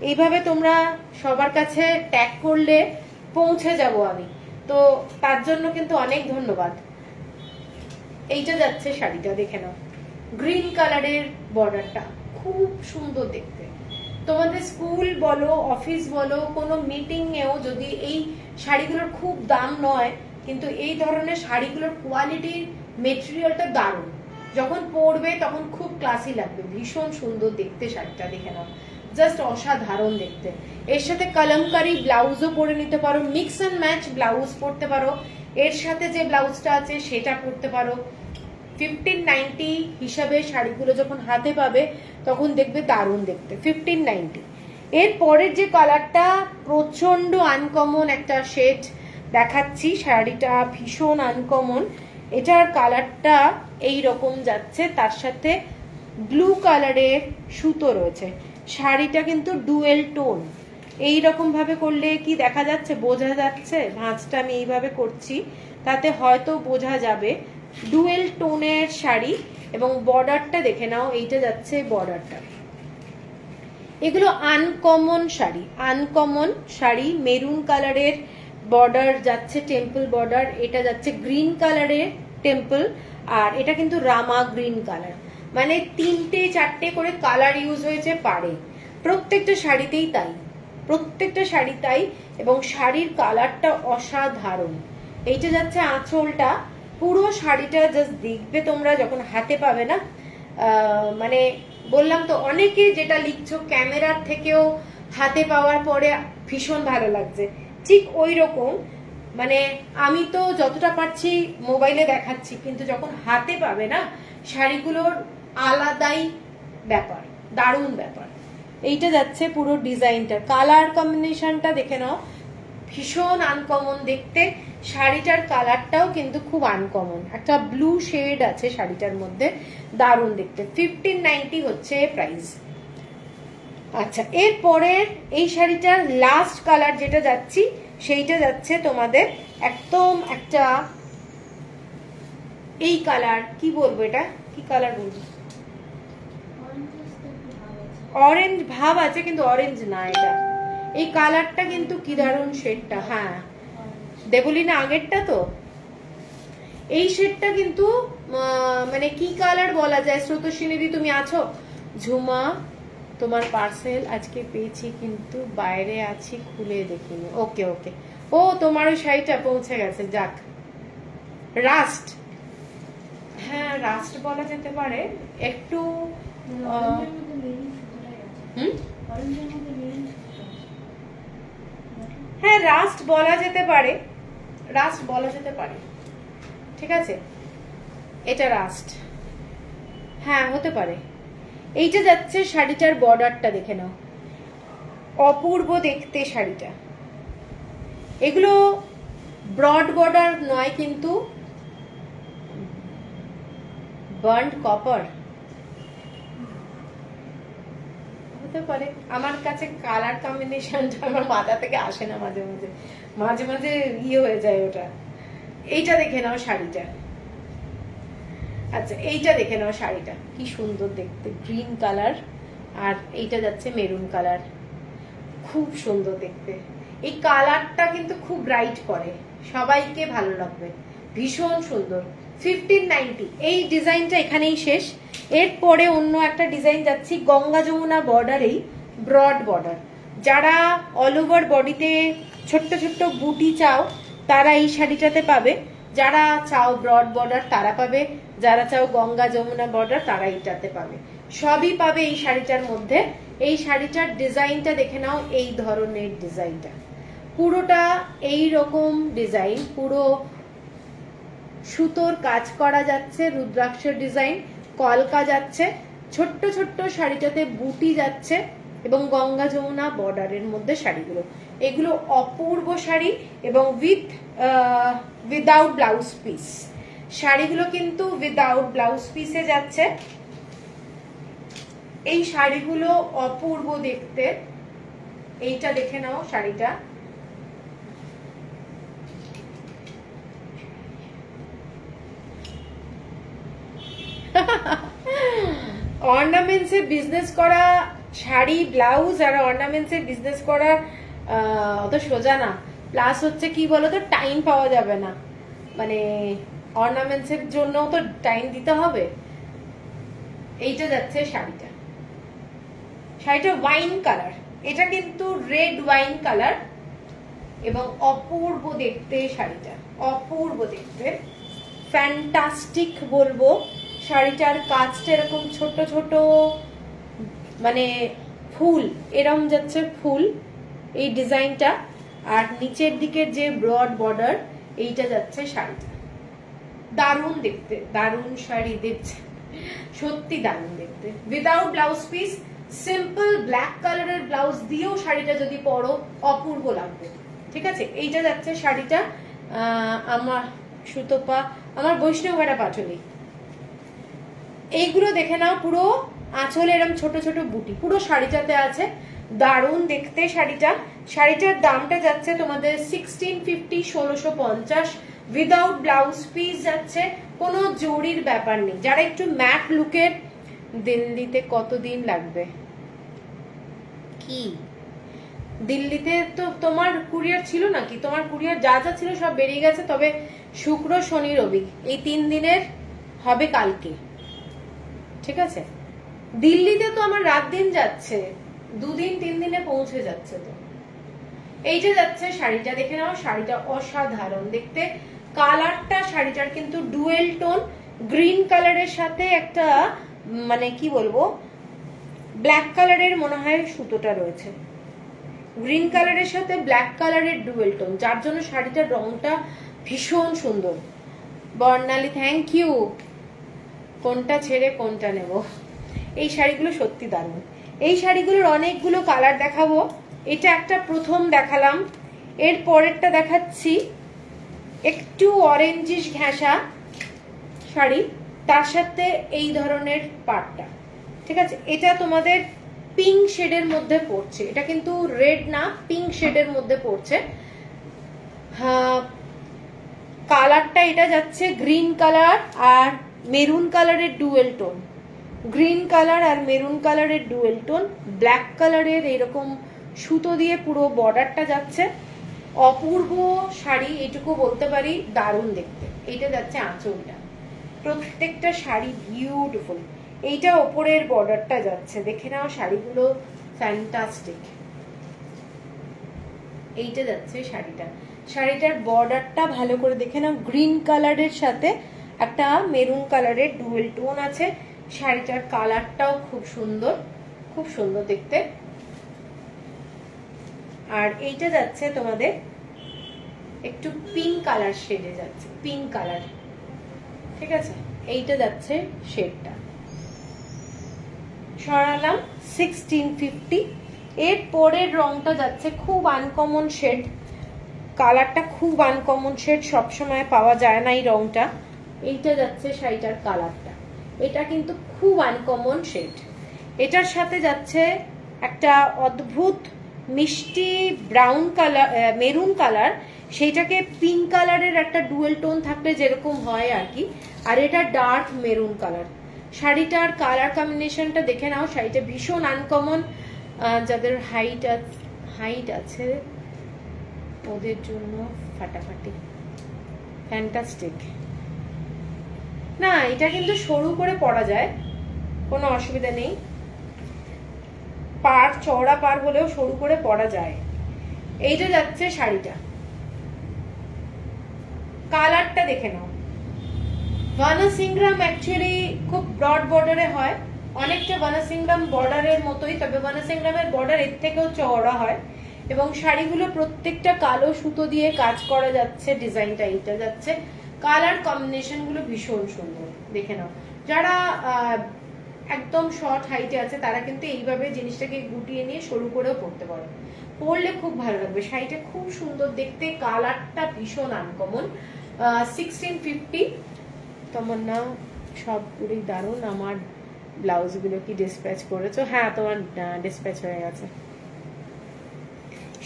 এইভাবে তোমরা সবার কাছে ট্যাগ করলে পৌঁছে যাব আমি, তো তার জন্য কিন্তু অনেক ধন্যবাদ। এইটা যাচ্ছে শাড়িটা, দেখে নাও, গ্রিন কালারের বর্ডারটা খুব সুন্দর দেখতে। তোমাদের স্কুল বলো, অফিস বলো, কোনো মিটিং এও যদি এই শাড়িগুলোর খুব দাম নয়, কিন্তু এই ধরনের শাড়িগুলোর কোয়ালিটির মেটেরিয়ালটা দারুণ, যখন পরবে তখন খুব ক্লাসি লাগবে, ভীষণ সুন্দর দেখতে শাড়িটা, দেখে নাও, জাস্ট অসাধারণ দেখতে। এর সাথে কলমকারি ব্লাউজও পরে নিতে পারো, মিক্স অ্যান্ড ম্যাচ ব্লাউজ পরতে পারো, এর সাথে যে ব্লাউজটা আছে সেটা পরতে পারো। 1590 হিসাবে শাড়িগুলো যখন হাতে পাবে তখন দেখবে দারুণ দেখতে। 1590। এর পরের যে কালারটা প্রচন্ড আনকমন একটা শেড দেখাচ্ছি, শাড়িটা ভীষণ আনকমন। এটার কালারটা এই রকম যাচ্ছে, তার সাথে ব্লু কালারের সুতো রয়েছে। শাড়িটা কিন্তু ডুয়েল টোন। এই রকম ভাবে করলে কি দেখা যাচ্ছে, বোঝা যাচ্ছে? ভাঁজটা আমি এইভাবে করছি, তাতে হয়তো বোঝা যাবে। ডুয়েল টোনের শাড়ি এবং বর্ডারটা দেখে নাও, এইটা যাচ্ছে বর্ডারটা। এগুলো uncommon sari, uncommon sari. Maroon কালারের বর্ডার যাচ্ছে, টেম্পল বর্ডার। এটা যাচ্ছে গ্রিন কালারের টেম্পল, আর এটা কিন্তু রামা গ্রিন কালার। মানে 3টে 4টে করে কালার ইউজ হয়েছে পারে, প্রত্যেকটা শাড়িতেই তাই, প্রত্যেকটা শাড়ি তাই। এবং শাড়ির কালারটা অসাধারণ। এইটা যাচ্ছে আঁচলটা, পুরো শাড়িটা জাস্ট দেখবে তোমরা যখন হাতে পাবে না, মানে বললাম তো, অনেকে যেটা লিখছো ক্যামেরার থেকেও হাতে পাওয়ার পরে ভীষণ ভালো লাগছে, ঠিক ওই রকম। মানে আমি তো যতটা পারছি মোবাইলে দেখাচ্ছি, কিন্তু যখন হাতে পাবে না শাড়িগুলোর আলাদাই ব্যাপার, দারুণ ব্যাপার। এইটা যাচ্ছে পুরো ডিজাইনটা, কালার কম্বিনেশনটা দেখে নাও, ভীষণ আনকমন দেখতে। শাড়িটার কালারটাও কিন্তু খুব আনকমন, একটা ব্লু শেড আছে শাড়িটার মধ্যে, দারুণ দেখতে। 1590 হচ্ছে প্রাইস। আচ্ছা, এরপরে এই শাড়িটার লাস্ট কালার যেটা যাচ্ছি, সেইটা যাচ্ছে তোমাদের একদম একটা এই কালার, কি বলবো, এটা কি কালার বলবো, অরেঞ্জ ভাব আছে কিন্তু অরেঞ্জ না এটা। এই কালারটা কিন্তু কি দারুণ শেডটা। হ্যাঁ, দেবলিনা আগেরটা তো, এই শেডটা কিন্তু মানে কি কালার বলা যায়? স্রোতস্বিনীদি তুমি আছো? ঝুমা, তোমার পার্সেল আজকে পেয়েছি কিন্তু বাইরে আছি, খুলে দেখিনি। ওকে ওকে, ও তোমার ওই শাড়িটা পৌঁছে গেছে, যাক। রাস্ট, হ্যাঁ রাস্ট বলা যেতে পারে, একটু হ্যাঁ রাস্ট বলা যেতে পারে, রাস্ট বলা যেতে পারে, ঠিক আছে, এটা রাস্ট, হ্যাঁ হতে পারে। এইটা যাচ্ছে শাড়িটার বর্ডারটা, দেখে নাও, অপূর্ব দেখতে শাড়িটা। এগুলো ব্রড বর্ডার নয়, কিন্তু বার্ন্ড কপার হতে পারে। আমার কাছে কালার কম্বিনেশনটা আমার মাথা থেকে আসে না, মাঝে মাঝে মাঝে মাঝে ইয়ে হয়ে যায় ওটা। এইটা দেখে নাও শাড়িটা, আচ্ছা এইটা দেখে নাও শাড়িটা, কি সুন্দর দেখতে, গ্রিন কালার, আর এইটা যাচ্ছে মেরুন কালার, খুব সুন্দর দেখতে। এই কালারটা কিন্তু খুব ব্রাইট করে, সবাইকে ভালো লাগবে, ভীষণ সুন্দর। 1590। এই ডিজাইনটা এখানেই শেষ। এরপরে অন্য একটা ডিজাইন যাচ্ছি, গঙ্গা যমুনা বর্ডারেই ব্রড বর্ডার। যারা অল ওভার বডিতে ছোট্ট ছোট্ট বুটি চাও তারা এই শাড়িটাতে পাবে, যারা চাও ব্রড বর্ডার তারা পাবে, যারা চাও গঙ্গা যমুনা বর্ডার তারা এইটাতে পাবে, সবই পাবে এই শাড়িটার মধ্যে। এই শাড়িটার ডিজাইনটা দেখে নাও, এই ধরনের ডিজাইনটা, পুরোটা এই রকম ডিজাইন, পুরো সুতোর কাজ করা যাচ্ছে, রুদ্রাক্ষের ডিজাইন, কলকা যাচ্ছে, ছোট্ট ছোট্ট শাড়িটাতে বুটি যাচ্ছে এবং গঙ্গা যমুনা বর্ডারের মধ্যে শাড়িগুলো, এগুলো অপূর্ব শাড়ি এবং উইদাউট ব্লাউজ পিস। শাড়িগুলো কিন্তু উইদাউট ব্লাউজ পিসে যাচ্ছে। এই শাড়িগুলো অপূর্ব দেখতে। এইটা দেখে নাও শাড়িটা, অর্নামেন্টস এর বিজনেস করা, শাড়ি ব্লাউজ আর অর্নামেন্টস এর বিজনেস করা অত সোজা না। প্লাস হচ্ছে কি বলতো, টাইম পাওয়া যাবে না, মানে অর্নামেন্টস এর জন্য তো টাইম দিতে হবে। এইটা যাচ্ছে শাড়িটা, শাড়িটা ওয়াইন কালার, এটা কিন্তু রেড ওয়াইন কালার এবং অপূর্ব দেখতে শাড়িটা, অপূর্ব দেখতে, ফ্যান্টাস্টিক বলবো। শাড়িটার কাজটা এরকম ছোট ছোট মানে ফুল, এরম যাচ্ছে ফুল এই ডিজাইনটা, আর নিচের দিকের যে ব্রড বর্ডার, এইটা যাচ্ছে শাড়িটা। দারুণ দেখতে, দারুণ শাড়ি দেখছে, সত্যি দারুণ দেখতে। Without blouse piece, simple black কালারের ব্লাউজ দিয়েও শাড়িটা যদি পরো অপূর্ব লাগবে। ঠিক আছে, এইটা যাচ্ছে শাড়িটা। আমার সুতপা, আমার বৈষ্ণবেরা পাটলি, এইগুলো দেখে নাও, পুরো আঁচলে এরকম ছোট ছোট বুটি পুরো শাড়িটাতে আছে, দারুণ দেখতে শাড়িটা। শাড়িটার দামটা যাচ্ছে তোমাদের 1650, 1650, উইদাউট ব্লাউজ পিস যাচ্ছে, কোনো জরির ব্যাপার নেই। যারা একটু ম্যাট লুকের, দিল্লিতে কতদিন লাগবে? কি দিল্লিতে তো তোমার কুরিয়ার ছিল নাকি? তোমার কুরিয়ার যা যা ছিল সব বেরিয়ে গেছে, তবে শুক্র শনি রবি এই 3 দিনের হবে কালকে। ঠিক আছে, দিল্লিতে তো আমার রাত দিন যাচ্ছে, 2 দিন 3 দিনে পৌঁছে যাচ্ছে। তো এইটা যাচ্ছে শাড়িটা, দেখে নাও, শাড়িটা অসাধারণ দেখতে। কালারটা শাড়িটার কিন্তু ডুয়েল টোন, গ্রিন কালারের সাথে একটা মানে কি বলবো, ব্ল্যাক কালারের মনে হয় সুতোটা রয়েছে, গ্রিন কালারের সাথে ব্ল্যাক কালারের ডুয়েল টোন, যার জন্য শাড়িটার রংটা ভীষণ সুন্দর। বর্ণালী থ্যাংক ইউ। কোনটা ছেড়ে কোনটা নেব? এই শাড়িগুলো সত্যি দারুণ। এই শাড়িগুলোর অনেকগুলো কালার দেখাবো, এটা একটা প্রথম দেখালাম, এর পরেরটা দেখাচ্ছি একটু অরেঞ্জিশ ঘেঁষা শাড়ি, তার সাথে এই ধরনের পাটটা। ঠিক আছে, এটা তোমাদের পিঙ্ক শেডের মধ্যে পড়ছে, এটা কিন্তু রেড না, পিঙ্ক শেডের মধ্যে পড়ছে। কালারটা এটা যাচ্ছে গ্রিন কালার আর মেরুন কালারের ডুয়েল টোন, গ্রিন কালার আর মেরুন কালারের ডুয়েল টোন, ব্ল্যাক কালারের এরকম সুতো দিয়ে পুরো বর্ডারটা যাচ্ছে। অপূর্ব শাড়ি, এইটুকু বলতে পারি, দারুণ দেখতে। এইটা যাচ্ছে আঁচলটা, প্রত্যেকটা শাড়ি বিউটিফুল। এইটা ওপরের বর্ডারটা যাচ্ছে, দেখে নাও শাড়িগুলো ফ্যান্টাস্টিক। এইটা যাচ্ছে শাড়িটা, শাড়িটার বর্ডারটা ভালো করে দেখে নাও, গ্রিন কালারের সাথে একটা মেরুন কালারের ডুয়েল টোন আছে। শাড়িটার কালারটাও খুব সুন্দর, খুব সুন্দর দেখতে। আর এইটা যাচ্ছে তোমাদের একটু পিঙ্ক কালার শেডে যাচ্ছে, পিঙ্ক কালার। ঠিক আছে, এইটা যাচ্ছে শেডটা, সরালাম 1650। এর পরের রংটা যাচ্ছে খুব আনকমন শেড, কালারটা খুব আনকমন শেড, সবসময় পাওয়া যায় না এই রংটা। এইটা যাচ্ছে শাড়িটার কালারটা, এটা কিন্তু খুব আনকমন শেড। এটার সাথে যাচ্ছে একটা অদ্ভুত মিষ্টি ব্রাউন কালার, মেরুন কালার, সেইটাকে পিঙ্ক কালারের একটা ডুয়েল টোন থাকলে যেরকম হয় আর কি, আর এটা ডার্ক মেরুন কালার। শাড়িটার কালার কম্বিনেশনটা দেখে নাও, শাড়িটা ভীষণ আনকমন। যাদের হাইট আছে ওদের জন্য ফাটাফাটি, ফ্যান্টাস্টিক। না, এটা কিন্তু সরু করে পরা যায়, কোনো অসুবিধা নেই, পার চওড়া পার হলেও সরু করে পরা যায়। এইটা যাচ্ছে শাড়িটা, কালারটা দেখে নাও। বানাসিংগ্রাম অ্যাকচুয়ালি খুব ব্রড বর্ডারে হয়, অনেকটা বানাসিংগ্রাম বর্ডারের মতোই, তবে বানাসিংগ্রামের বর্ডার এর থেকেও চওড়া হয় এবং শাড়িগুলো প্রত্যেকটা কালো সুতো দিয়ে কাজ করা যাচ্ছে, ডিজাইনটা এইটা যাচ্ছে। কালার কম্বিনেশন গুলো ভীষণ সুন্দর, দেখে নাও। যারা একদম শর্ট হাইটে আছে তারা কিন্তু এইভাবে জিনিসটাকে গুটিয়ে নিয়ে সরু করেও পরতে পারো, পরলে খুব ভালো লাগবে। শাড়িটা খুব সুন্দর দেখতে, কালারটা ভীষণ আনকমন। 1650। তোমার না সবগুলোই দারুণ। আমার ব্লাউজগুলো কি ডিসপ্যাচ করেছো? হ্যাঁ, তোমার ডিসপ্যাচ হয়ে গেছে,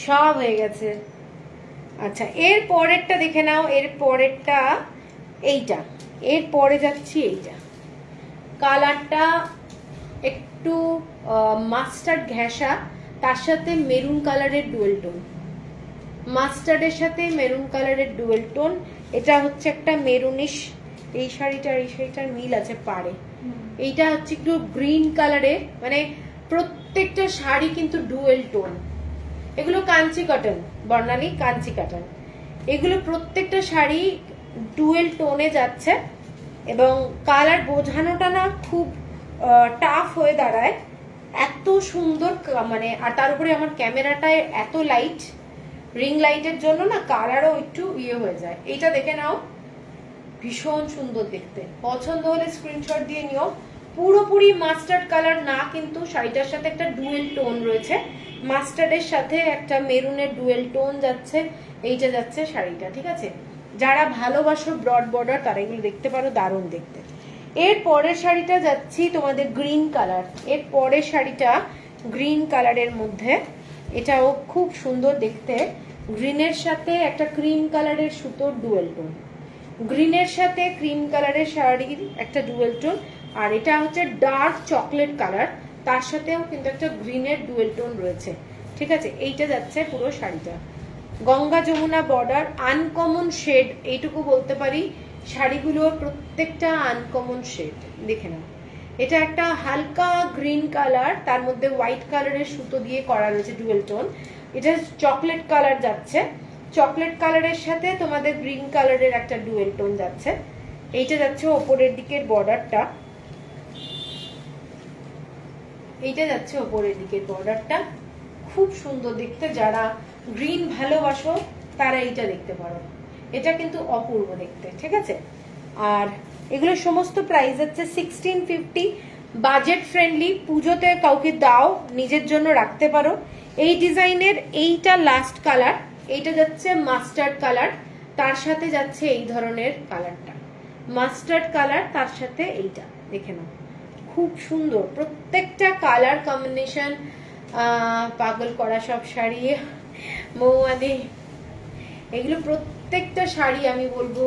সব হয়ে গেছে। আচ্ছা, এর পরেরটা দেখে নাও। এর পরেরটা এইটা, এর পরে যাচ্ছি এইটা। কালারটা একটু মাস্টার্ড ঘেঁষা, তার সাথে মেরুন কালারের ডুয়েল টোন, মাস্টার্ডের সাথে মেরুন কালারের ডুয়েল টোন। এটা হচ্ছে একটা মেরুনিশ, এই শাড়িটার মিল আছে পাড়ে। এইটা হচ্ছে একটু গ্রিন কালারের, মানে প্রত্যেকটা শাড়ি কিন্তু ডুয়েল টোন। এগুলো কাঞ্চি কটন, বর্ণালী কাঞ্চি কটন। এগুলো প্রত্যেকটা শাড়ি ডুয়েল টোনে যাচ্ছে এবং কালার বোঝানোটা না খুব টাফ হয়ে দাঁড়ায়, এত সুন্দর মানে। আর তার উপরে আমার ক্যামেরাটায় এত লাইট, রিং লাইটের জন্য না কালারও একটু ইয়ে হয়ে যায়। এইটা দেখে নাও, ভীষণ সুন্দর দেখতে। পছন্দ হলে স্ক্রিনশট দিয়ে নিও। পুরোপুরি মাস্টার্ড কালার না, কিন্তু শাড়িটার সাথে একটা ডুয়েল টোন রয়েছে, মাস্টার্ডের সাথে একটা মেরুনের ডুয়েল টোন যাচ্ছে। এইটা যাচ্ছে শাড়িটা, ঠিক আছে? যারা ভালোবাসো ব্রড বর্ডার তারা এগুলো দেখতে পারো, দারুণ দেখতে। এর পরের শাড়িটা যাচ্ছি তোমাদের গ্রিন কালার। এর পরের শাড়িটা গ্রিন কালারের মধ্যে, এটাও খুব সুন্দর দেখতে। গ্রিনের সাথে একটা ক্রিম কালারের সুতোর ডুয়েল টোন, গ্রিনের সাথে ক্রিম কালারের শাড়ির একটা ডুয়েল টোন। আর এটা হচ্ছে ডার্ক চকলেট কালার, তার সাথেও কিন্তু একটা গ্রিনের ডুয়েল টোন রয়েছে, ঠিক আছে? এইটা যাচ্ছে পুরো শাড়িটা। Ganga Jamuna border, uncommon shade, এইটুকু বলতে পারি। শাড়িগুলোর প্রত্যেকটা আনকমন শেড, দেখে নাও। এটা একটা হালকা গ্রিন কালার, তার মধ্যে হোয়াইট কালারের সুতো দিয়ে করা রয়েছে ডুয়েল টোন। এটা চকলেট কালার যাচ্ছে, চকলেট কালারের সাথে তোমাদের গ্রিন কালারের একটা ডুয়েল টোন যাচ্ছে। এইটা যাচ্ছে ওপরের দিকের বর্ডারটা, এইটা যাচ্ছে ওপরের দিকের বর্ডারটা, খুব সুন্দর দেখতে। যারা গ্রিন ভালোবাসো তারা এইটা দেখতে পারো, এটা কিন্তু অপূর্ব দেখতে, ঠিক আছে? আর এগুলো সমস্ত প্রাইস হচ্ছে 1650, বাজেট ফ্রেন্ডলি। পুজোতে কাউকে দাও, নিজের জন্য রাখতে পারো। এই ডিজাইনের এইটা লাস্ট কালার, এইটা যাচ্ছে মাস্টার্ড কালার, তার সাথে যাচ্ছে এই ধরনের কালারটা, মাস্টার্ড কালার, তার সাথে এইটা দেখে নাও, খুব সুন্দর প্রত্যেকটা কালার কম্বিনেশন। পাগল করা সব শাড়ি, মৌয়াদি, এগুলো প্রত্যেকটা শাড়ি আমি বলবো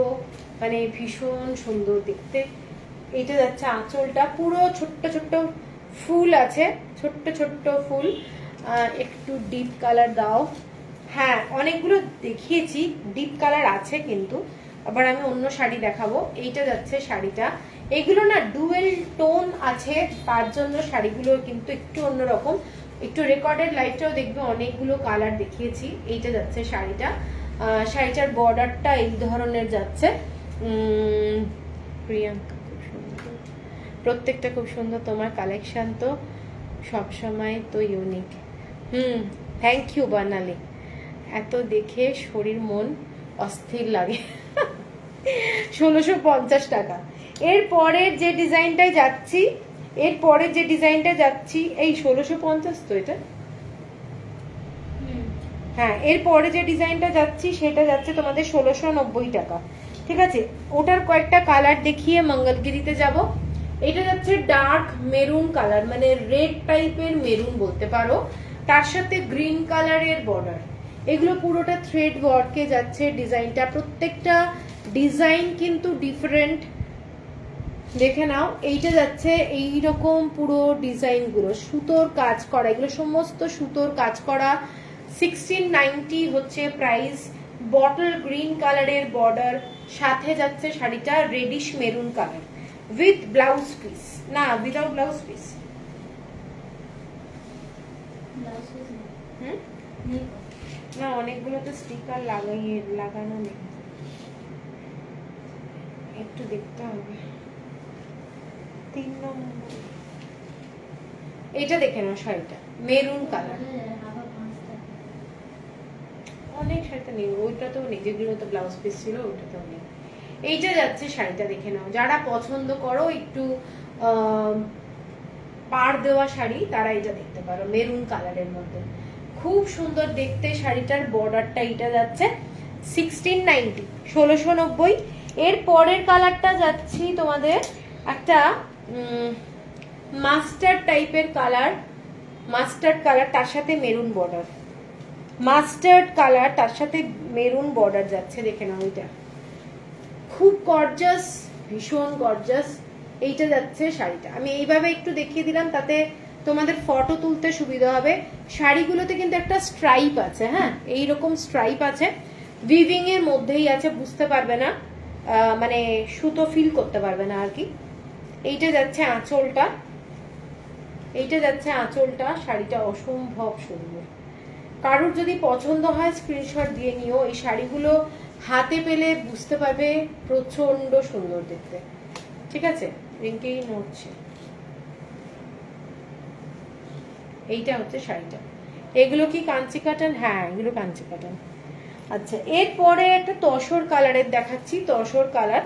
মানে ভীষণ সুন্দর দেখতে। এইটা যাচ্ছে আঁচলটা, পুরো ছোট্ট ছোট্ট ফুল আছে, ছোট্ট ছোট্ট ফুল। একটু ডিপ কালার দাও। হ্যাঁ, অনেকগুলো দেখিয়েছি, ডিপ কালার আছে, কিন্তু আবার আমি অন্য শাড়ি দেখাবো। এইটা যাচ্ছে শাড়িটা, এগুলো না ডুয়েল টোন আছে, তার জন্য শাড়িগুলো কিন্তু একটু অন্যরকম। একটু রেকর্ডেড লাইভটাও দেখবে, অনেকগুলো কালার দেখিয়েছি। এইটা যাচ্ছে শাড়িটা, শাড়িটার বর্ডারটা এই ধরনের যাচ্ছে। প্রিয়াঙ্কা, খুব সুন্দর, প্রত্যেকটা খুব সুন্দর। তোমার কালেকশন তো সবসময় তো ইউনিক। থ্যাংক ইউ বানালি, এত দেখে শরীর মন অস্থির লাগে। 1650 টাকা। এরপরের যে ডিজাইনটায় যাচ্ছি, এরপরের যে ডিজাইনটা যাচ্ছি, এই 1650 তো এটা। হ্যাঁ, এরপরে যে ডিজাইনটা যাচ্ছি সেটা যাচ্ছে তোমাদের 1690 টাকা, ঠিক আছে? ওটার কয়েকটা কালার দেখিয়ে মঙ্গলগিরিতে যাব। এটা যাচ্ছে ডার্ক মেরুন কালার, মানে রেড টাইপের মেরুন বলতে পারো, তার সাথে গ্রিন কালারের বর্ডার। এগুলো পুরোটা থ্রেড ওয়ার্কে যাচ্ছে ডিজাইনটা, প্রত্যেকটা ডিজাইন কিন্তু ডিফারেন্ট, দেখে নাও। এইটা যাচ্ছে এইরকম পুরো ডিজাইন গুলো সুতোর কাজ করা, এগুলো সমস্ত সুতোর কাজ করা। 1690 হচ্ছে প্রাইস। বটল গ্রিন কালারের বর্ডার, সাথে যাচ্ছে শাড়িটা radish maroon colour with blouse piece, না উইদাউট ব্লাউজ পিস। না, অনেকগুলো তো স্টিকার লাগানো নেই, একটু দেখতে হবে। 3 নম্বর এটা দেখে নাও, শাড়িটা মেরুন কালার। অনেক শাড়িটা নেই, ওইটাতেও নেই, যেগুলো তো ব্লাউজ পিস ছিল ওইটাতেও নেই। এইটা যাচ্ছে শাড়িটা, দেখে নাও। যারা পছন্দ করো একটু পাড় দেওয়া শাড়ি তারা এটা দেখতে পারো, মেরুন কালারের মধ্যে খুব সুন্দর দেখতে। শাড়িটার বর্ডারটা এটা যাচ্ছে 1690, 1690। এর পরের কালারটা যাচ্ছি তোমাদের একটা মাস্টার্ড টাইপের কালার, মাস্টার্ড কালার তার সাথে মেরুন বর্ডার, মাস্টার্ড কালার তার সাথে মেরুন বর্ডার যাচ্ছে, দেখে নাও এটা খুব গর্জাস, ভীষণ গর্জাস। এইটা যাচ্ছে শাড়িটা, আমি এইভাবে একটু দেখিয়ে দিলাম তাতে তোমাদের ফটো তুলতে সুবিধা হবে। শাড়িগুলোতে কিন্তু একটা স্ট্রাইপ আছে, হ্যাঁ এইরকম স্ট্রাইপ আছে, উইভিং এর মধ্যেই আছে, বুঝতে পারবে না, মানে সুতো ফিল করতে পারবে না আর কি। এইটা যাচ্ছে আঁচলটা, এইটা যাচ্ছে আঁচলটা। শাড়িটা অসম্ভব সুন্দর, কারোর যদি পছন্দ হয় স্ক্রিনশট দিয়ে নিও। এই শাড়িগুলো হাতে পেলে বুঝতে পারবে প্রচন্ড সুন্দর দেখতে, ঠিক আছে। রিঙ্কেই নড়ছে। এইটা হচ্ছে শাড়িটা। এগুলো কি কাঞ্চি কাটান? হ্যাঁ এগুলো কাঞ্চি কাটান। আচ্ছা, এরপরে একটা তসর কালারের দেখাচ্ছি। তসর কালার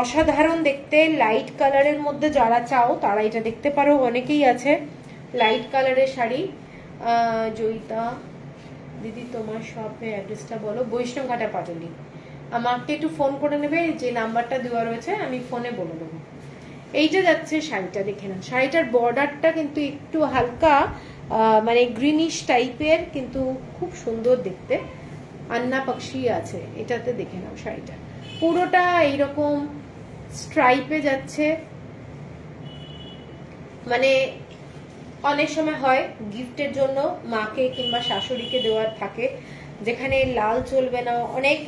অসাধারণ দেখতে, লাইট কালারের মধ্যে যারা চাও তারা এটা দেখতে পারো, অনেকেই আছে লাইট কালারের শাড়ি। জয়িতা দিদি তোমার শপে অ্যাড্রেসটা বলো। বৈষ্ণবঘাটা পাটুলি। আমাকে একটু ফোন করে নেবে, যে নাম্বারটা দেওয়া রয়েছে আমি ফোনে বলে দেবো। এইটা যাচ্ছে শাড়িটা, দেখে না শাড়িটার বর্ডারটা কিন্তু একটু হালকা মানে গ্রিনিশ টাইপের, কিন্তু খুব সুন্দর দেখতে, আন্না পাখি আছে এটাতে, দেখে নাও শাড়িটা পুরোটা এইরকম স্ট্রাইপে যাচ্ছে। মানে অনেক সময় হয় গিফটের জন্য মাকে কিংবা শাশুড়িকে দেওয়ার থাকে, যেখানে লাল চলবে না, অনেক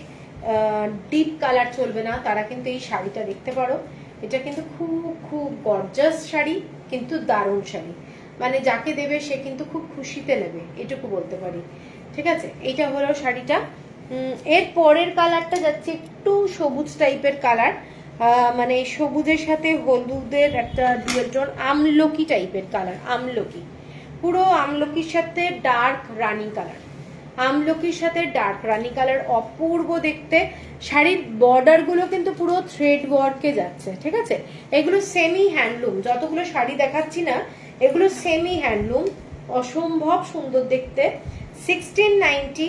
ডিপ কালার চলবে না, তারা কিন্তু এই শাড়িটা দেখতে পারো। এটা কিন্তু খুব খুব গর্জাস শাড়ি, কিন্তু দারুণ শাড়ি, মানে যাকে দেবে সে কিন্তু খুব খুশিতে নেবে, এটুকু বলতে পারি, ঠিক আছে। এইটা হলো শাড়িটা। এর পরের কালারটা যাচ্ছে একটু সবুজ টাইপের কালার, মানে সবুজের সাথে হলুদের একটা ডুয়েল টোন, আমলকি টাইপের কালার, আমলকি, পুরো আমলকির সাথে ডার্ক রানী কালার, আমলকির সাথে ডার্ক রানী কালার, অপূর্ব দেখতে। শাড়ির বর্ডার গুলো কিন্তু পুরো থ্রেড ওয়ার্কে যাচ্ছে, ঠিক আছে। এগুলো সেমি হ্যান্ডলুম, যতগুলো শাড়ি দেখাচ্ছি না এগুলো সেমি হ্যান্ডলুম, অসম্ভব সুন্দর দেখতে। 1690।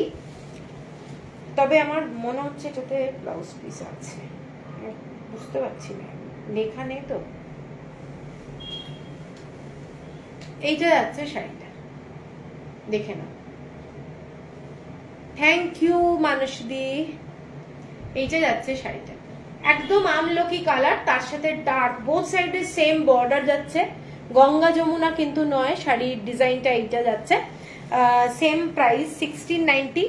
তবে আমার মনে হচ্ছে এটাতে ব্লাউজ পিস আছে, বুঝতে পারছি না, লেখা নেই তো। এইটা যাচ্ছে শাড়িটা, দেখে নাও। Thank you মানুষদি। এইটা যাচ্ছে শাড়িটা, একদম আমলকি কালার, তার সাথে ডার্ক, বোথ সাইডে সেম বর্ডার যাচ্ছে, গঙ্গা যমুনা কিন্তু নয়, শাড়ির ডিজাইনটা এইটা যাচ্ছে। Same price 1690।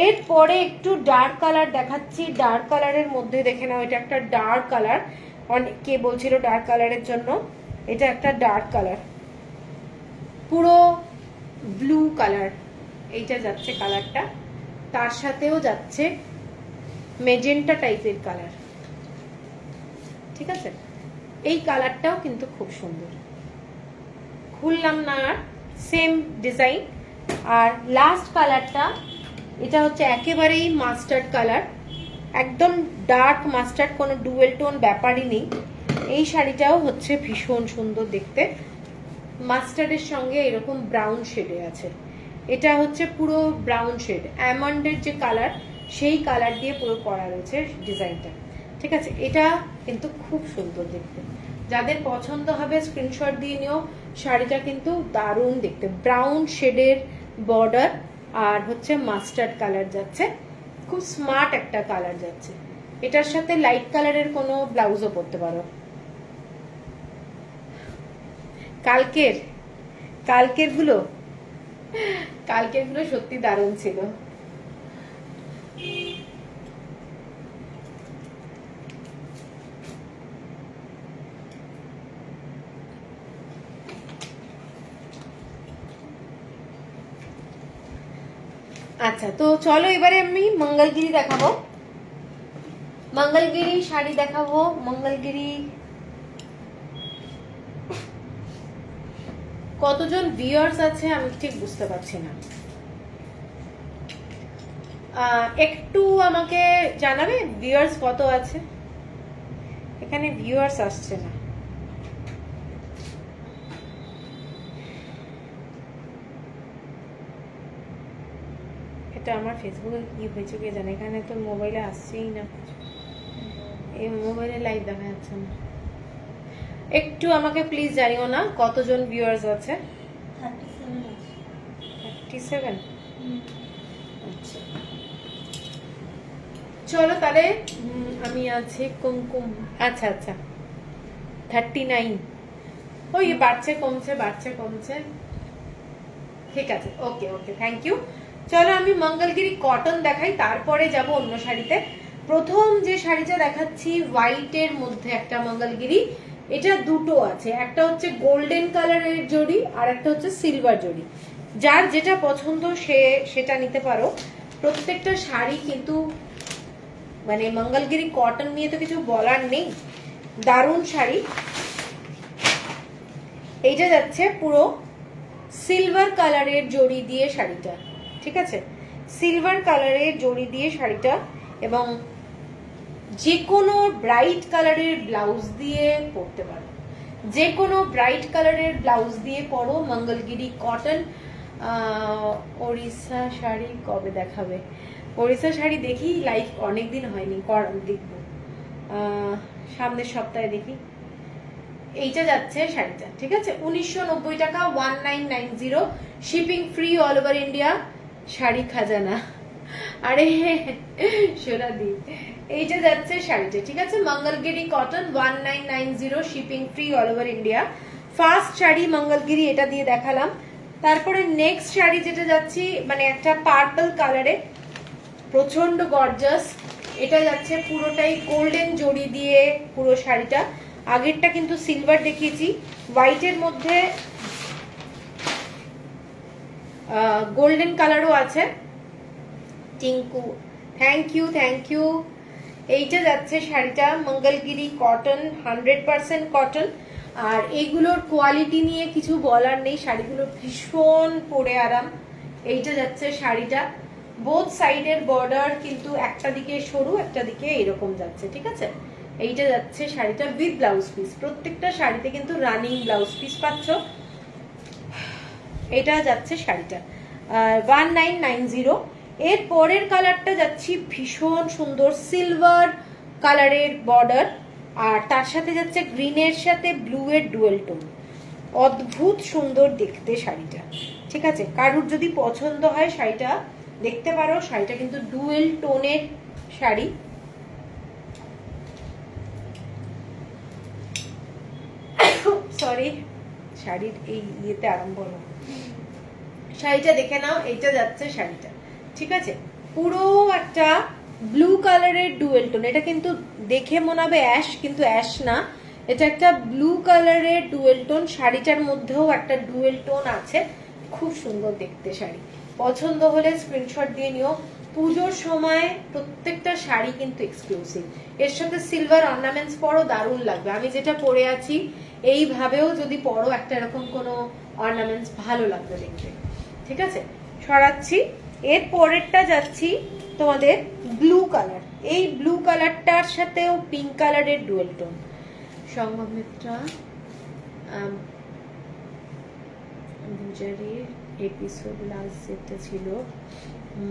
এরপরে একটু ডার্ক কালার দেখাচ্ছি, ডার্ক কালারের মধ্যে দেখে নাও, এটা একটা ডার্ক কালার, অনেকে বলছিল ডার্ক কালারের জন্য, এটা একটা ডার্ক কালার, পুরো ব্লু কালার, এইটা যাচ্ছে কালারটা, তার সাথেও যাচ্ছে মেজেন্টা টাইপের কালার, ঠিক আছে। এই কালারটাও কিন্তু খুব সুন্দর, খুললাম না আর, সেম ডিজাইন। আর লাস্ট কালারটা, এটা হচ্ছে একেবারেই মাস্টার্ড কালার, একদম ডার্ক মাস্টার্ড, কোনো ডুয়েল টোন ব্যাপারই নেই। এই শাড়িটাও হচ্ছে ভীষণ সুন্দর দেখতে, মাস্টার্ডের সঙ্গে এরকম ব্রাউন শেডে আছে। এটা হচ্ছে পুরো ব্রাউন শেড, অ্যামন্ডের যে কালার সেই কালার দিয়ে পুরো করা রয়েছে ডিজাইনটা, ঠিক আছে। এটা কিন্তু খুব সুন্দর দেখতে, যাদের পছন্দ হবে স্ক্রিনশট দিয়ে নিও। শাড়িটা কিন্তু দারুণ দেখতে, ব্রাউন শেডের বর্ডার আর হচ্ছে মাস্টার্ড কালার যাচ্ছে, খুব স্মার্ট একটা কালার যাচ্ছে। এটার সাথে লাইট কালারের কোনো ব্লাউজও পরতে পারো। কালকের গুলো সত্যি দারুণ ছিল। আচ্ছা, তো চলো এবারে আমি মঙ্গলগিরি দেখাবো, মঙ্গলগিরি শাড়ি দেখাবো। মঙ্গলগিরি কতজন ভিউয়ার্স আছে আমি ঠিক বুঝতে পারছি না, একটু আমাকে জানাবে ভিউয়ার্স কত আছে। এখানে ভিউয়ার্স আসছে না, এটা আমার ফেসবুকে কি হয়েছে কে জানে, এখানে তো মোবাইলে আসছেই না, এই মোবাইলে লাইভ দেখা যাচ্ছে না। একটু আমাকে প্লিজ জানিও না কতজন ভিউয়ার্স আছে। 37। আচ্ছা চলো তাহলে আমি আছি কুমকুম। আচ্ছা আচ্ছা 39। ওই বাড়ছে কমছে। ঠিক আছে, ওকে ওকে, থ্যাংক ইউ। চলো আমি মঙ্গলগিরি কটন দেখাই, তারপরে যাব অন্য শাড়িতে। প্রথম যে শাড়িটা দেখাচ্ছি হোয়াইটের মধ্যে একটা মঙ্গলগিরি, এটা দুটো আছে, একটা হচ্ছে গোল্ডেন কালারের জড়ি আর একটা হচ্ছে সিলভার জড়ি। যার যেটা পছন্দ সে সেটা নিতে পারো। প্রত্যেকটা শাড়ি কিন্তু মানে মঙ্গলগিরি কটন নিয়ে তো কিছু বলার নেই, দারুণ শাড়ি। এইটা যাচ্ছে পুরো সিলভার কালারের জড়ি দিয়ে শাড়িটা, ঠিক আছে, সিলভার কালারের জড়ি দিয়ে শাড়িটা, এবং যে কোনো ব্রাইট কালারের ব্লাউজ দিয়ে পরতে পারো, যে কোনো ব্রাইট কালারের ব্লাউজ দিয়ে পরো মঙ্গলগিরি কটন। ওড়িশা শাড়ি কবে দেখাবে? ওড়িশা শাড়ি দেখি, লাইভ অনেকদিন হয়নি, দেখবো সামনের সপ্তাহে দেখি। এইটা যাচ্ছে শাড়িটা, ঠিক আছে, 1990 টাকা, 1990, shipping free all over India. Sari খাজানা, আরে সোনা দি, এইটা যাচ্ছে শাড়িটা, ঠিক আছে, Mangalagiri cotton 1990, shipping free all over India. First sari Mangalagiri এটা দিয়ে দেখালাম। তারপরে নেক্সট শাড়ি যেটা যাচ্ছি মানে একটা পার্পল কালারে, প্রচন্ড গর্জাস। এটা যাচ্ছে পুরোটাই গোল্ডেন জড়ি দিয়ে পুরো শাড়িটা। আগেরটা কিন্তু সিলভার দেখিয়েছি, হোয়াইটের মধ্যে গোল্ডেন কালারও আছে। Tinku thank you. এইটা যাচ্ছে শাড়িটা মঙ্গলগিরি কটন, 100% কটন। আর এইগুলোর কোয়ালিটি নিয়ে কিছু বলার নেই, শাড়িগুলো ভীষণ পরে আরাম। এইটা যাচ্ছে শাড়িটা, বোথ সাইডের বর্ডার কিন্তু একটা দিকে সরু একটা দিকে এরকম যাচ্ছে, ঠিক আছে। এইটা যাচ্ছে শাড়িটা উইথ ব্লাউজ পিস, প্রত্যেকটা শাড়িতে কিন্তু রানিং ব্লাউজ পিস পাচ্ছ। এটা যাচ্ছে শাড়িটা 1990। এর পরের কালারটা যাচ্ছি ভীষণ সুন্দর সিলভার কালারের বর্ডার, আর তার সাথে যাচ্ছে গ্রিনের সাথে ব্লু এর ডুয়েল টোন, অদ্ভুত সুন্দর দেখতে শাড়িটা, ঠিক আছে। কারুর যদি পছন্দ হয় শাড়িটা দেখতে পারো, শাড়িটা কিন্তু ডুয়েল টোনের শাড়ি। সরি, শাড়ির এই ইয়েতে আরম্ভ হলো। শাড়িটা দেখে নাও, এইটা যাচ্ছে শাড়িটা, ঠিক আছে, পুরো একটা ব্লু কালারের ডুয়েল টোন। এটা কিন্তু দেখে মনে হবে অ্যাশ, কিন্তু অ্যাশ না, এটা একটা ব্লু কালারের ডুয়েল টোন। শাড়িটার মধ্যেও একটা ডুয়েল টোন আছে, খুব সুন্দর দেখতে শাড়ি। পছন্দ হলে স্ক্রিনশট দিয়ে নিও। পুজোর সময় প্রত্যেকটা শাড়ি কিন্তু এক্সক্লুসিভ। এর সাথে সিলভার অর্নামেন্টস পরো, দারুণ লাগবে। আমি যেটা পরে আছি এইভাবেও যদি পরো একটা এরকম কোনো অর্নামেন্টস, ভালো লাগবে দেখতে, ঠিক আছে। সরাচ্ছি, এর পরেরটা যাচ্ছি তোমাদের ব্লু কালার। এই ব্লু কালারটার সাথেও পিঙ্ক কালারের ডুয়েল টোন। সংগমিত্রা গুজারির এপিসোড লাস্ট যেটা ছিল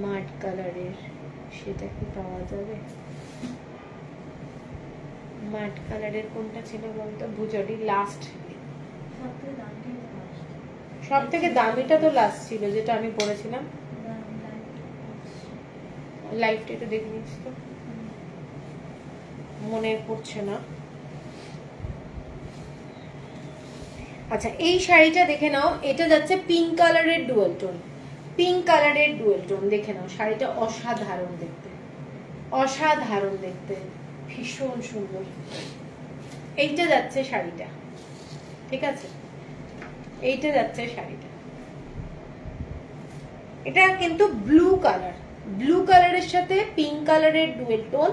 মাড কালারের, সেটা কি পাওয়া যাবে? মাড কালারের কোনটা ছিল বলতো? ভুজারির লাস্ট, সব থেকে দামিটা তো লাস্ট ছিল যেটা আমি পড়েছিলাম। লাইভটা একটু দেখে নিচ্ছি তো, মনে পড়ছে না। আচ্ছা এই শাড়িটা দেখে নাও, এটা যাচ্ছে পিঙ্ক কালারের ডুয়েল টোন, পিঙ্ক কালারের ডুয়েল টোন। দেখে নাও শাড়িটা অসাধারণ দেখতে, অসাধারণ দেখতে, ভীষণ সুন্দর। এইটা যাচ্ছে শাড়িটা, ঠিক আছে, এইটা যাচ্ছে শাড়িটা। এটা কিন্তু ব্লু কালার, ব্লু কালারের সাথে পিঙ্ক কালারের ডুয়েল টোন,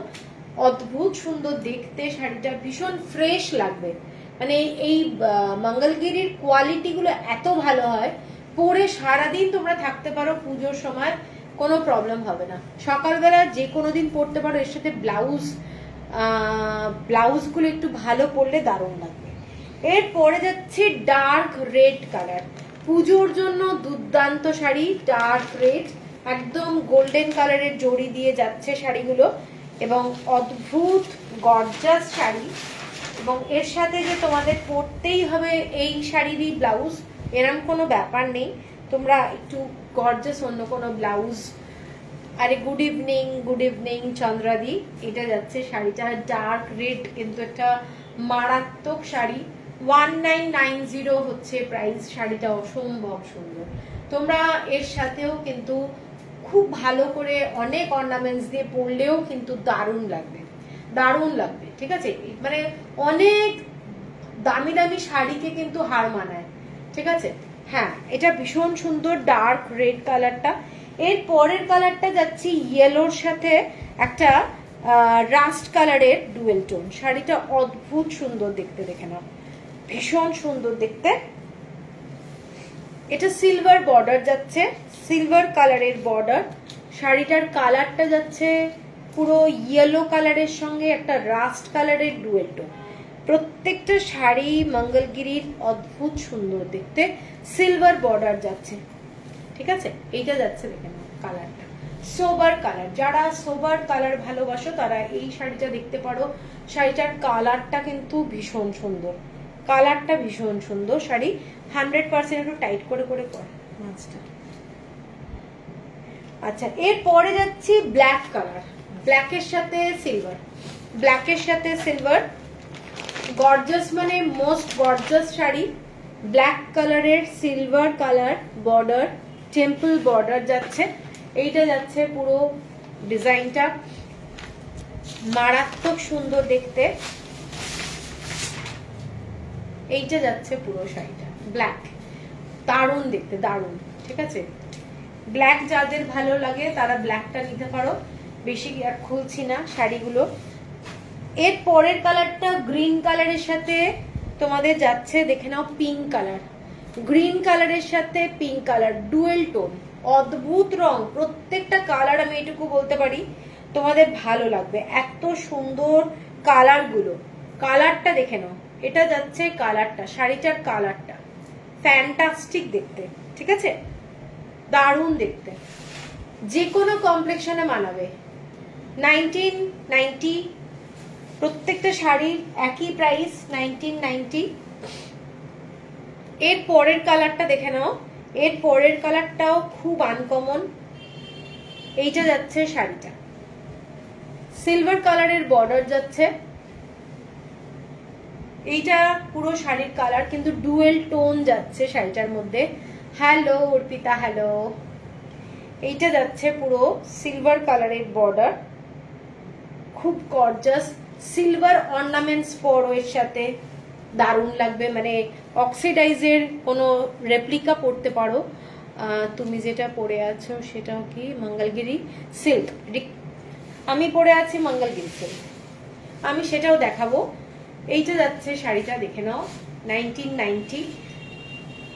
অদ্ভুত সুন্দর দেখতে শাড়িটা, ভীষণ ফ্রেশ লাগবে। মানে এই মঙ্গলগিরির কোয়ালিটি গুলো এত ভালো হয়, পরে সারাদিন তোমরা থাকতে পারো, পুজোর সময় কোনো প্রবলেম হবে না। সকালবেলা যে কোনো দিন পরতে পারো, এর সাথে ব্লাউজ গুলো একটু ভালো পরলে দারুণ লাগবে। এরপরে যাচ্ছে ডার্ক রেড কালার, পুজোর জন্য দুর্দান্ত শাড়ি, ডার্ক রেড একদম গোল্ডেন কালারের জড়ি দিয়ে যাচ্ছে শাড়িগুলো এবং অদ্ভুত গর্জাস শাড়ি। এবং এর সাথে যে তোমাদের পরতেই হবে এই শাড়িরই ব্লাউজ এরকম কোনো ব্যাপার নেই, তোমরা একটু গর্জাস অন্য কোনো ব্লাউজ। আরে গুড ইভিনিং চন্দ্রাদি। এটা যাচ্ছে শাড়িটা ডার্ক রেড, কিন্তু একটা মারাত্মক শাড়ি। 1990 হচ্ছে প্রাইস। শাড়িটা অসম্ভব সুন্দর। তোমরা এর সাথেও কিন্তু খুব ভালো করে অনেক অর্নামেন্টস দিয়ে পরলেও কিন্তু দারুণ লাগবে, দারুণ লাগবে। ঠিক আছে, মানে অনেক দামি দামি শাড়িকে কিন্তু হার মানায়। ঠিক আছে, হ্যাঁ এটা ভীষণ সুন্দর ডার্ক রেড কালারটা। এর পরের কালারটা যাচ্ছি ইয়েলোর সাথে একটা রাস্ট কালারের ডুয়েল টোন। শাড়িটা অদ্ভুত সুন্দর দেখতে, দেখে নাও, ভীষণ সুন্দর দেখতে। এটা সিলভার বর্ডার যাচ্ছে, সিলভার কালারের বর্ডার। শাড়িটার কালারটা যাচ্ছে পুরো ইয়েলো কালারের সঙ্গে একটা রাস্ট কালারের ডুয়েল টোন। প্রত্যেকটা শাড়ি মঙ্গলগিরির অদ্ভুত সুন্দর দেখতে, সিলভার বর্ডার যাচ্ছে। ঠিক আছে, এইটা যাচ্ছে দেখে নাও কালারটা, সোবার কালার। যারা সোবার কালার ভালোবাসো তারা এই শাড়িটা দেখতে পারো। শাড়িটার কালারটা কিন্তু ভীষণ সুন্দর, কালারটা ভীষণ সুন্দর। শাড়ি 100% একটু টাইট করে করে পর মাছটা। আচ্ছা, এরপরে যাচ্ছি ব্ল্যাক কালার, ব্ল্যাকের সাথে সিলভার, ব্ল্যাকের সাথে সিলভার। গর্জাস মানে মোস্ট গর্জাস শাড়ি। ব্ল্যাক কালারের silver colour border, temple border যাচ্ছে। এইটা যাচ্ছে পুরো ডিজাইনটা মারাত্মক সুন্দর দেখতে। এইটা যাচ্ছে পুরো শাড়িটা ব্ল্যাক, দারুণ দেখতে, দারুণ। ঠিক আছে, ব্ল্যাক যাদের ভালো লাগে তারা ব্ল্যাকটা নিতে পারো। বেশি আর খুলছি না শাড়িগুলো। এর পরের কালারটা গ্রিন কালারের সাথে তোমাদের যাচ্ছে, দেখে নাও পিঙ্ক কালার। গ্রিন কালারের সাথে পিঙ্ক কালার, ডুয়েল টোন, অদ্ভুত রং। প্রত্যেকটা কালার আমি এটুকু বলতে পারি তোমাদের ভালো লাগবে, এত সুন্দর কালার গুলো। কালারটা দেখে নাও, এটা যাচ্ছে কালারটা, শাড়িটার কালারটা ফ্যান্টাস্টিক দেখতে। ঠিক আছে, দারুণ দেখতে, যে কোনো কমপ্লেক্সনে মানাবে। 1990, প্রত্যেকটা শাড়ির একই প্রাইস 1990। এর পরের কালারটা দেখে নাও, এর পরের কালারটাও খুব আনকমন। এইটা যাচ্ছে শাড়িটা, সিলভার কালারের বর্ডার যাচ্ছে। এইটা পুরো শাড়ির কালার, কিন্তু ডুয়েল টোন যাচ্ছে শাড়িটার মধ্যে। Hello Arpita, hello. এইটা যাচ্ছে পুরো সিলভার কালারের বর্ডার, খুব গর্জাস। সিলভার অর্নামেন্টস পরো এর সাথে, দারুণ লাগবে। মানে অক্সিডাইজের কোনো রেপ্লিকা পরতে পারো। তুমি যেটা পরে আছো সেটাও কি মঙ্গলগিরি সিল্ক? আমি পরে আছি মঙ্গলগিরি সিল্ক, আমি সেটাও দেখাবো। এইটা যাচ্ছে শাড়িটা, দেখে নাও 1990।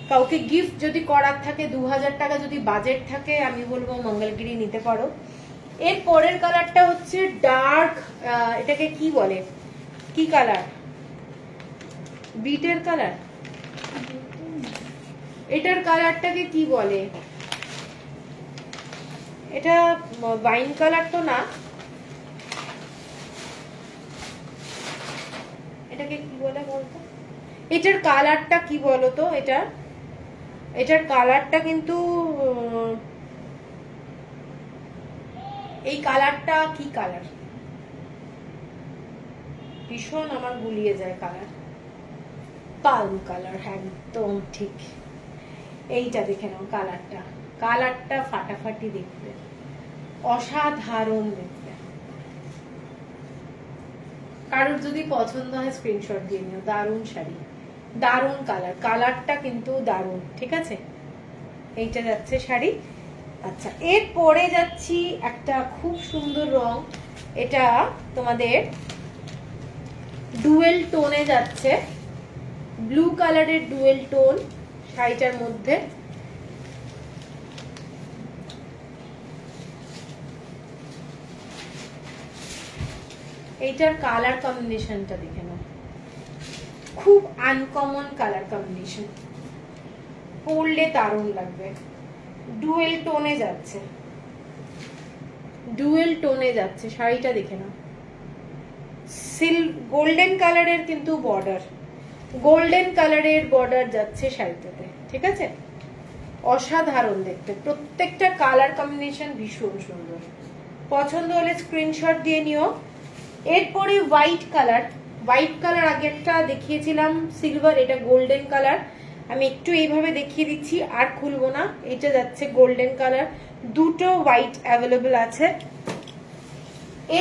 কাউকে গিফট যদি করার থাকে, 2000 টাকা যদি বাজেট থাকে, আমি বলবো মঙ্গলগিরি নিতে পারো। এর পরের কালারটা হচ্ছে ডার্ক, এটাকে কি বলে, কি কালার? বিটের কালার। এটার কালারটাকে কি বলে? এটা ওয়াইন কালার তো না, এটাকে কি বলে বলতো? এটার কালারটা কি বলতো? এটার কালারটা কিন্তু এই কালারটা কি কালার? ভীষণ আমার গুলিয়ে যায় কালার। পালম কালার, একদম ঠিক। এইটা দেখে নাও কালারটা, কালারটা ফাটাফাটি দেখতে, অসাধারণ দেখতে। কারোর যদি পছন্দ হয় স্ক্রিনশট দিয়ে নিও। দারুণ শাড়ি, দারুণ কালার, কালারটা কিন্তু দারুণ। ঠিক আছে, এইটা যাচ্ছে শাড়ি। আচ্ছা, এর পরে যাচ্ছি একটা খুব সুন্দর রং, এটা তোমাদের ডুয়েল টোনে যাচ্ছে, ব্লু কালারের ডুয়েল টোন শাড়িটার মধ্যে। এইটার কালার কম্বিনেশনটা দেখে নাও, খুব আনকমন কালার কম্বিনেশন, পরলে দারুণ লাগবে। ডুয়েল টোনে যাচ্ছে, ডুয়েল টোনে যাচ্ছে, শাড়িটা দেখে নাও। গোল্ডেন কালারের কিন্তু বর্ডার, গোল্ডেন কালারের বর্ডার যাচ্ছে শাড়িটাতে, ঠিক আছে? অসাধারণ দেখতে, প্রত্যেকটা কালার কম্বিনেশন ভীষণ সুন্দর। পছন্দ হলে স্ক্রিনশট দিয়ে নিও। এরপরে হোয়াইট কালার, হোয়াইট কালার আগে একটা দেখিয়েছিলাম সিলভার, এটা গোল্ডেন কালার। আমি একটু এইভাবে দেখিয়ে দিচ্ছি, আর খুলবো না। এটা যাচ্ছে গোল্ডেন কালার, দুটো হোয়াইট অ্যাভেলেবল আছে।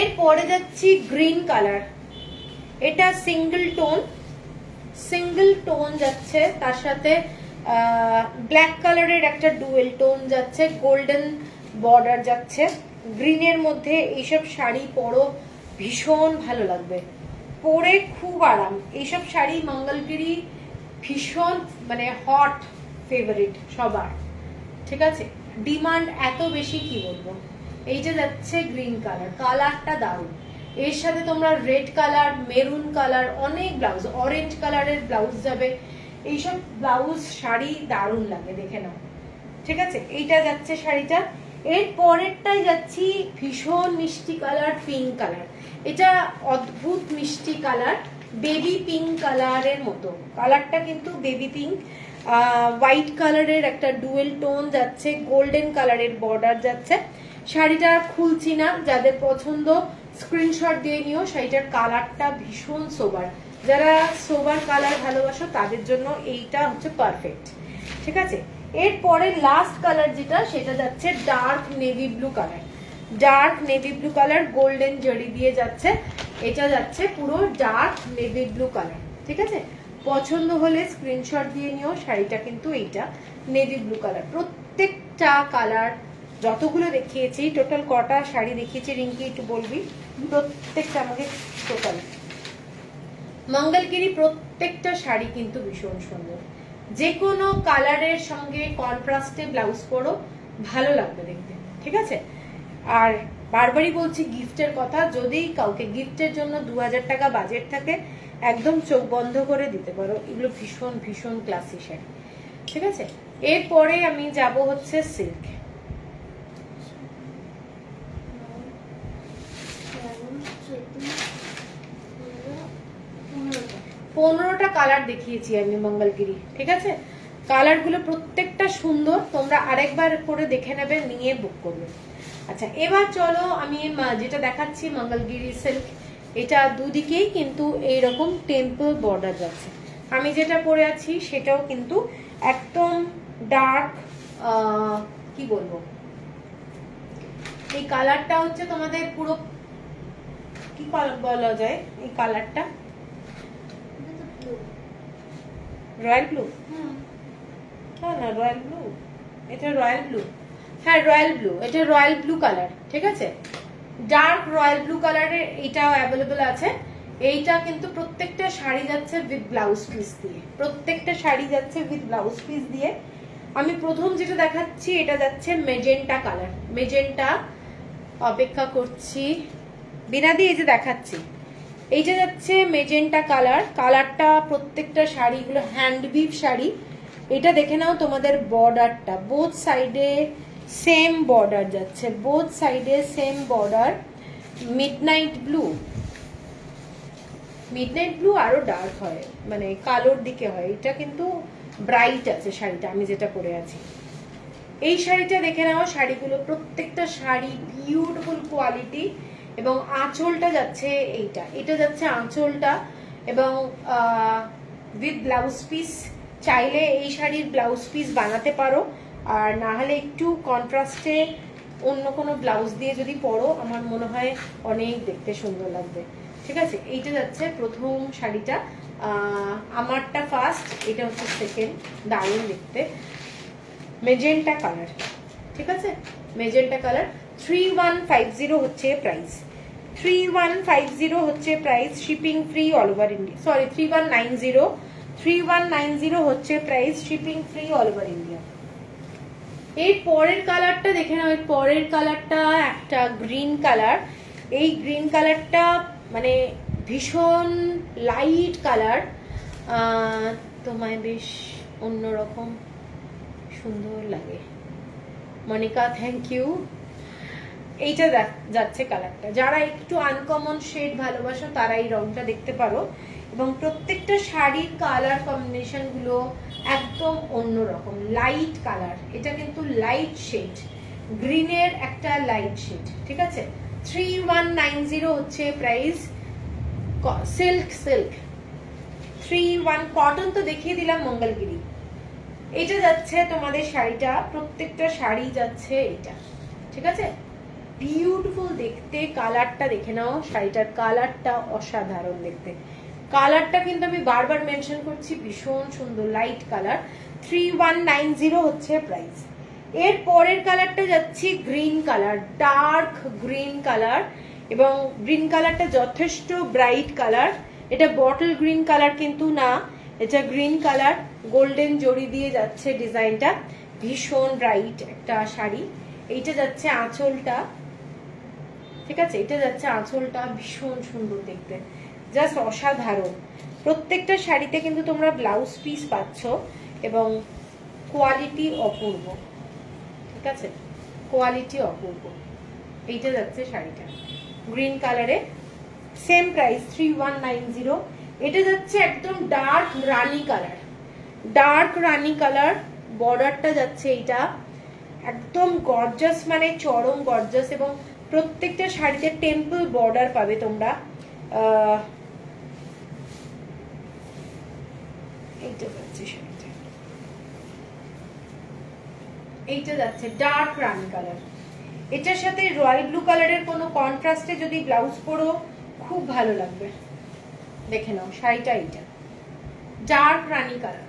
এরপরে যাচ্ছি গ্রিন কালার, এটা সিঙ্গেল টোন, সিঙ্গেল টোন যাচ্ছে, তার সাথে ব্ল্যাক কালারের একটা ডুয়েল টোন যাচ্ছে, গোল্ডেন বর্ডার যাচ্ছে। গ্রিনের মধ্যে এইসব শাড়ি পরো, ভীষণ ভালো লাগবে, পরে খুব আরাম। এইসব শাড়ি মঙ্গলগিরি ভীষণ মানে হট ফেভারিট সবার, ঠিক আছে? ডিমান্ড এত বেশি কি বলবো। এইটা যাচ্ছে গ্রিন কালার, কালারটা দারুণ। এর সাথে তোমরা রেড কালার, মেরুন কালার, অনেক ব্লাউজ, অরেঞ্জ কালারের ব্লাউজ যাবে। এইসব ব্লাউজ শাড়ি দারুণ লাগে, দেখে নাও, ঠিক আছে? এইটা যাচ্ছে শাড়িটা। এর পরেরটাই যাচ্ছি ভীষণ মিষ্টি কালার, পিঙ্ক কালার। এটা অদ্ভুত মিষ্টি কালার, বেবি পিঙ্ক কালারের মতো। কালারটা কিন্তু বেবি পিঙ্ক, হোয়াইট কালারের একটা ডুয়েল টোন যাচ্ছে, গোল্ডেন কালারের বর্ডার যাচ্ছে। শাড়িটা খুলছি না, যাদের পছন্দ স্ক্রিনশট দিয়ে নিও। শাড়িটার কালারটা ভীষণ সোবার, যারা সোবার কালার ভালোবাসো তাদের জন্য এইটা হচ্ছে পারফেক্ট, ঠিক আছে? এরপরে লাস্ট কালার যেটা, সেটা যাচ্ছে dark navy blue colour, dark navy blue colour, golden জরি দিয়ে যাচ্ছে। এটা যাচ্ছে পুরো ডার্ক নেভি ব্লু কালার, ঠিক আছে? পছন্দ হলে স্ক্রিনশট দিয়ে নিও। শাড়িটা কিন্তু এইটা নেভি ব্লু কালার। প্রত্যেকটা কালার যতগুলো দেখিয়েছি, টোটাল কটা শাড়ি দেখিয়েছি রিঙ্কি একটু বলবি? প্রত্যেকটা আমাকে টোটাল মঙ্গলগিরি প্রত্যেকটা শাড়ি কিন্তু ভীষণ সুন্দর। যে কোনো কালারের সঙ্গে কন্ট্রাস্টে ব্লাউজ পরো, ভালো লাগবে দেখতে, ঠিক আছে? আর বারবারই বলছি গিফটের কথা, যদি কাউকে গিফটের জন্য 2000 টাকা বাজেট থাকে, একদম চোখ বন্ধ করে দিতে পারো। এগুলো ভীষণ ভীষণ ক্লাসি শাড়ি, ঠিক আছে? এরপরে আমি যাব হচ্ছে সিল্ক। 15টা কালার দেখিয়েছি আমি মঙ্গলগিরি, ঠিক আছে? কালারগুলো প্রত্যেকটা সুন্দর, তোমরা আরেকবার করে দেখে নেবে, নিয়ে বুক করবে। আচ্ছা, এবার চলো আমি যেটা দেখাচ্ছি মঙ্গলগিরি সিল্ক, এটা দুদিকেই কিন্তু এইরকম টেম্পল বর্ডার যাচ্ছে। আমি যেটা পরে আছি সেটাও কিন্তু একদম ডার্ক, কি বলবো, এই কালারটা হচ্ছে তোমাদের পুরো কি বলা যায়, এই কালারটা রয়্যাল ব্লু, হ্যাঁ না রয়্যাল ব্লু, এটা রয়্যাল ব্লু, হ্যাঁ রয়্যাল ব্লু, এটা রয়্যাল ব্লু কালার, ঠিক আছে? ডার্ক রয়্যাল ব্লু কালারের এটাও অ্যাভেলেবল আছে। এইটা কিন্তু প্রত্যেকটা শাড়ি যাচ্ছে উইথ ব্লাউজ পিস দিয়ে, প্রত্যেকটা শাড়ি যাচ্ছে উইথ ব্লাউজ পিস দিয়ে। আমি প্রথম যেটা দেখাচ্ছি এটা যাচ্ছে মেজেন্টা কালার, মেজেন্টা, অপেক্ষা করছি বিনাদি, এই যে দেখাচ্ছি এইটা যাচ্ছে মেজেন্টা কালার। কালারটা প্রত্যেকটা শাড়িগুলো হ্যান্ডবিভ শাড়ি। এটা দেখে নাও তোমাদের বর্ডারটা, বোথ সাইডে সেম বর্ডার যাচ্ছে, বোথ সাইডে same border. Midnight blue, midnight blue আরো ডার্ক হয়, মানে কালোর দিকে হয়। এটা কিন্তু ব্রাইট আছে শাড়িটা, আমি যেটা পরে আছি। এই শাড়িটা দেখে নাও, শাড়িগুলো প্রত্যেকটা শাড়ি বিউটিফুল কোয়ালিটি। এবং আঁচলটা যাচ্ছে এইটা, এটা যাচ্ছে আঁচলটা, এবং উইথ ব্লাউজ পিস। চাইলে এই শাড়ির ব্লাউজ পিস বানাতে পারো, আর না হলে একটু কন্ট্রাস্টে অন্য কোনো ব্লাউজ দিয়ে যদি পরো, আমার মনে হয় অনেক দেখতে সুন্দর লাগবে, ঠিক আছে? এইটা যাচ্ছে প্রথম শাড়িটা, আমারটা ফার্স্ট, এটা হচ্ছে সেকেন্ড। দারুণ দেখতে, মেজেন্টা কালার, ঠিক আছে? Magenta colour. 3150 হচ্ছে প্রাইস, 3150 হচ্ছে price, shipping free all over India. Sorry 3190 হচ্ছে price, shipping free all over India. এর পরের কালারটা দেখে নাও, এর পরের কালারটা একটা গ্রিন কালার। এই গ্রিন কালারটা মানে ভীষণ লাইট কালার, তোমায় বেশ অন্যরকম সুন্দর লাগে। Monika thank you. এইটা যাচ্ছে কালারটা। যারা একটু আনকমন শেড ভালোবাসো তারা এই রংটা দেখতে পারো, এবং প্রত্যেকটা শাড়ির কালার কম্বিনেশন গুলো একদম অন্যরকম, লাইট কালার। এটা কিন্তু লাইট শেড, গ্রিনের একটা লাইট শেড, ঠিক আছে। 3190 হচ্ছে প্রাইস। সিল্ক 31 কটন তো দেখিয়ে দিলাম, মঙ্গলগিরি। এটা যাচ্ছে তোমাদের শাড়িটা, প্রত্যেকটা শাড়ি যাচ্ছে এটা, ঠিক আছে। বিউটিফুল দেখতে, কালারটা দেখে নাও, শাড়িটার কালারটা অসাধারণ দেখতে। কালারটা কিন্তু আমি বারবার মেনশন করছি, ভীষণ সুন্দর লাইট কালার। 3190 হচ্ছে প্রাইস। এর পরের কালারটা যাচ্ছি green colour, dark green colour, এবং গ্রিন কালারটা যথেষ্ট ব্রাইট কালার। এটা বটল গ্রিন কালার কিন্তু না, এটা গ্রিন কালার, গোল্ডেন জড়ি দিয়ে যাচ্ছে ডিজাইনটা, ভীষণ ব্রাইট একটা শাড়ি। এইটা যাচ্ছে আঁচলটা, ঠিক আছে, এটা যাচ্ছে আঁচলটা, ভীষণ সুন্দর দেখতে, জাস্ট অসাধারণ। প্রত্যেকটা শাড়িতে কিন্তু তোমরা ব্লাউজ পিস পাচ্ছ, এবং কোয়ালিটি অপূর্ব, ঠিক আছে, কোয়ালিটি অপূর্ব। এইটা যাচ্ছে শাড়িটা গ্রিন কালারে, সেম প্রাইস 3190। এটা যাচ্ছে একদম ডার্ক রানী কালার, ডার্ক রানী কালার, বর্ডারটা যাচ্ছে এইটা একদম গর্জাস, মানে চরম গর্জাস, এবং প্রত্যেকটা শাড়িতে টেম্পল বর্ডার পাবে তোমরা। এইটা যাচ্ছে শাড়িটা, এইটা যাচ্ছে ডার্ক রানী কালার। এটার সাথে রয়্যাল ব্লু কালারের কোনো কন্ট্রাস্টে যদি ব্লাউজ পরো খুব ভালো লাগবে। দেখে নাও শাড়িটা, এইটা ডার্ক রানী কালার,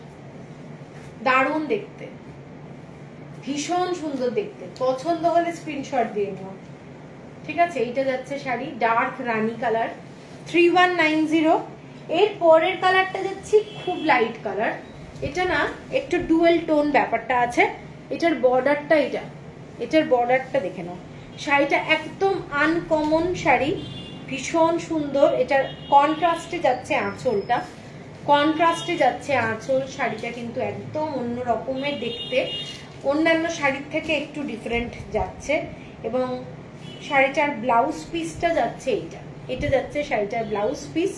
দারুণ দেখতে, ভীষণ সুন্দর দেখতে। পছন্দ হলে স্ক্রিনশট দিয়ে নাও, ঠিক আছে। এইটা যাচ্ছে শাড়ি ডার্ক রানী কালার 3190। এর পরের কালারটা যাচ্ছি খুব লাইট কালার, এটা না একটু ডুয়েল টোন ব্যাপারটা আছে। এটার বর্ডারটা, এটার বর্ডারটা দেখে নাও। শাড়িটা একদম আনকমন শাড়ি, ভীষণ সুন্দর। এটার কন্ট্রাস্টে যাচ্ছে আঁচলটা, কন্ট্রাস্টে যাচ্ছে আঁচল। শাড়িটা কিন্তু একদম অন্য রকমের দেখতে, অন্যান্য শাড়ির থেকে একটু ডিফারেন্ট যাচ্ছে। এবং শাড়িটার ব্লাউজ পিসটা যাচ্ছে এইটা, এটা যাচ্ছে শাড়িটার ব্লাউজ পিস,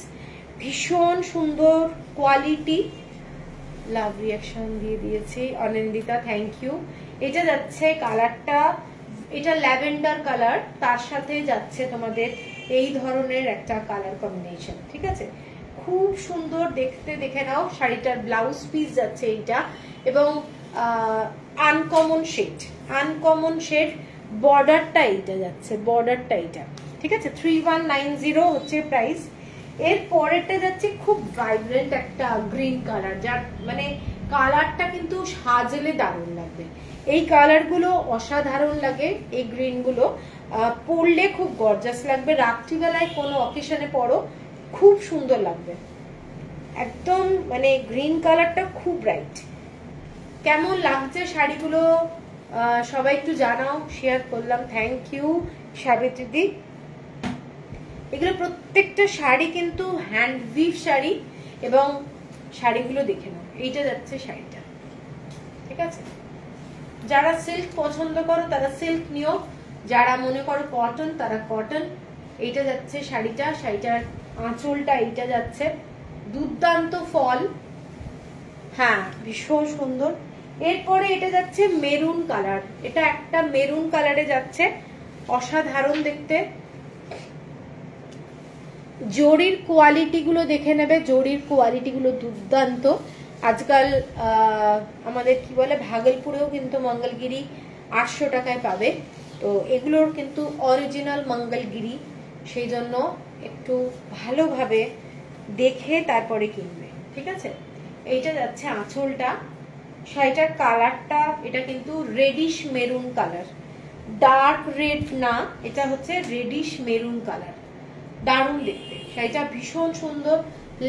ভীষণ সুন্দর কোয়ালিটি। লাভ রিয়াকশন দিয়ে দিয়েছি অনিন্দিতা, থ্যাংক ইউ। এটা যাচ্ছে কালারটা, এটা ল্যাভেন্ডার কালার, তার সাথে যাচ্ছে তোমাদের এই ধরনের একটা কালার কম্বিনেশন, ঠিক আছে, খুব সুন্দর দেখতে। দেখে নাও শাড়িটার ব্লাউজ পিস যাচ্ছে এইটা, এবং আনকমন শেড, আনকমন শেড। বর্ডারটা এইটা যাচ্ছে, বর্ডারটা এইটা, ঠিক আছে। 3190 হচ্ছে প্রাইস। এর পরেরটা যাচ্ছে খুব ভাইব্রেন্ট একটা গ্রিন কালার, যার মানে কালারটা কিন্তু সাজলে দারুণ লাগবে। এই কালার গুলো অসাধারণ লাগে, এই গ্রিন গুলো পরলে খুব গর্জাস লাগবে। রাত্রিবেলায় কোনো অকেশনে পরো খুব সুন্দর লাগবে, একদম মানে গ্রিন কালারটা খুব ব্রাইট। কেমন লাগছে শাড়িগুলো সবাই একটু জানাও, শেয়ার করলাম, থ্যাংক ইউ সাবিত্রী। এগুলো প্রত্যেকটা শাড়ি কিন্তু হ্যান্ড উইভ শাড়ি, এবং শাড়িগুলো দেখে নাও। এইটা যাচ্ছে শাড়িটা, ঠিক আছে। যারা সিল্ক পছন্দ করো তারা সিল্ক নিও, যারা মনে করো কটন তারা কটন। এইটা যাচ্ছে শাড়িটা, শাড়িটার আঁচলটা এইটা যাচ্ছে, দুর্দান্ত ফল, হ্যাঁ ভীষণ সুন্দর। এরপরে এটা যাচ্ছে মেরুন কালার, এটা একটা মেরুন কালারে যাচ্ছে, অসাধারণ দেখতে। জরির কোয়ালিটি গুলো দেখে নেবে, জরির কোয়ালিটি গুলো দুর্দান্ত। আজকাল আমাদের কি বলে ভাগলপুরেও কিন্তু মঙ্গলগিরি 800 টাকায় পাবে, তো এগুলোর কিন্তু অরিজিনাল মঙ্গলগিরি, সেই জন্য একটু ভালোভাবে দেখে তারপরে কিনবে, ঠিক আছে। এইটা যাচ্ছে আঁচলটা, শাড়িটার কালারটা এটা কিন্তু radish maroon colour, dark red না, এটা হচ্ছে রেডিশ মেরুন কালার, দারুণ দেখতে। শাড়িটা ভীষণ সুন্দর,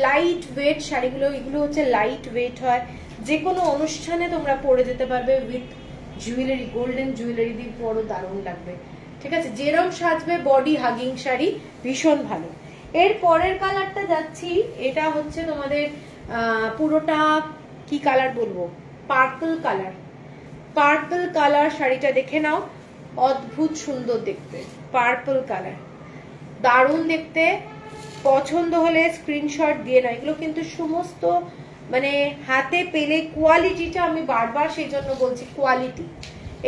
লাইট ওয়েট শাড়িগুলো, এগুলো হচ্ছে লাইট ওয়েট হয়, যে কোনো অনুষ্ঠানে তোমরা পরে যেতে পারবে উইথ জুয়েলারি, গোল্ডেন জুয়েলারি দিয়ে পরো দারুণ লাগবে, ঠিক আছে। যেরকম সাজবে বডি হাগিং শাড়ি, ভীষণ ভালো। এর পরের কালারটা যাচ্ছি, এটা হচ্ছে তোমাদের পুরোটা কি কালার বলবো, পার্পল কালার, পার্পল কালার। শাড়িটা দেখে নাও, অদ্ভুত সুন্দর দেখতে, পার্পল কালার, দারুণ দেখতে। পছন্দ হলে স্ক্রিনশট দিয়ে নাও। এগুলো কিন্তু সমস্ত মানে হাতে পেলে কোয়ালিটিটা আমি বারবার সেই জন্য বলছি কোয়ালিটি।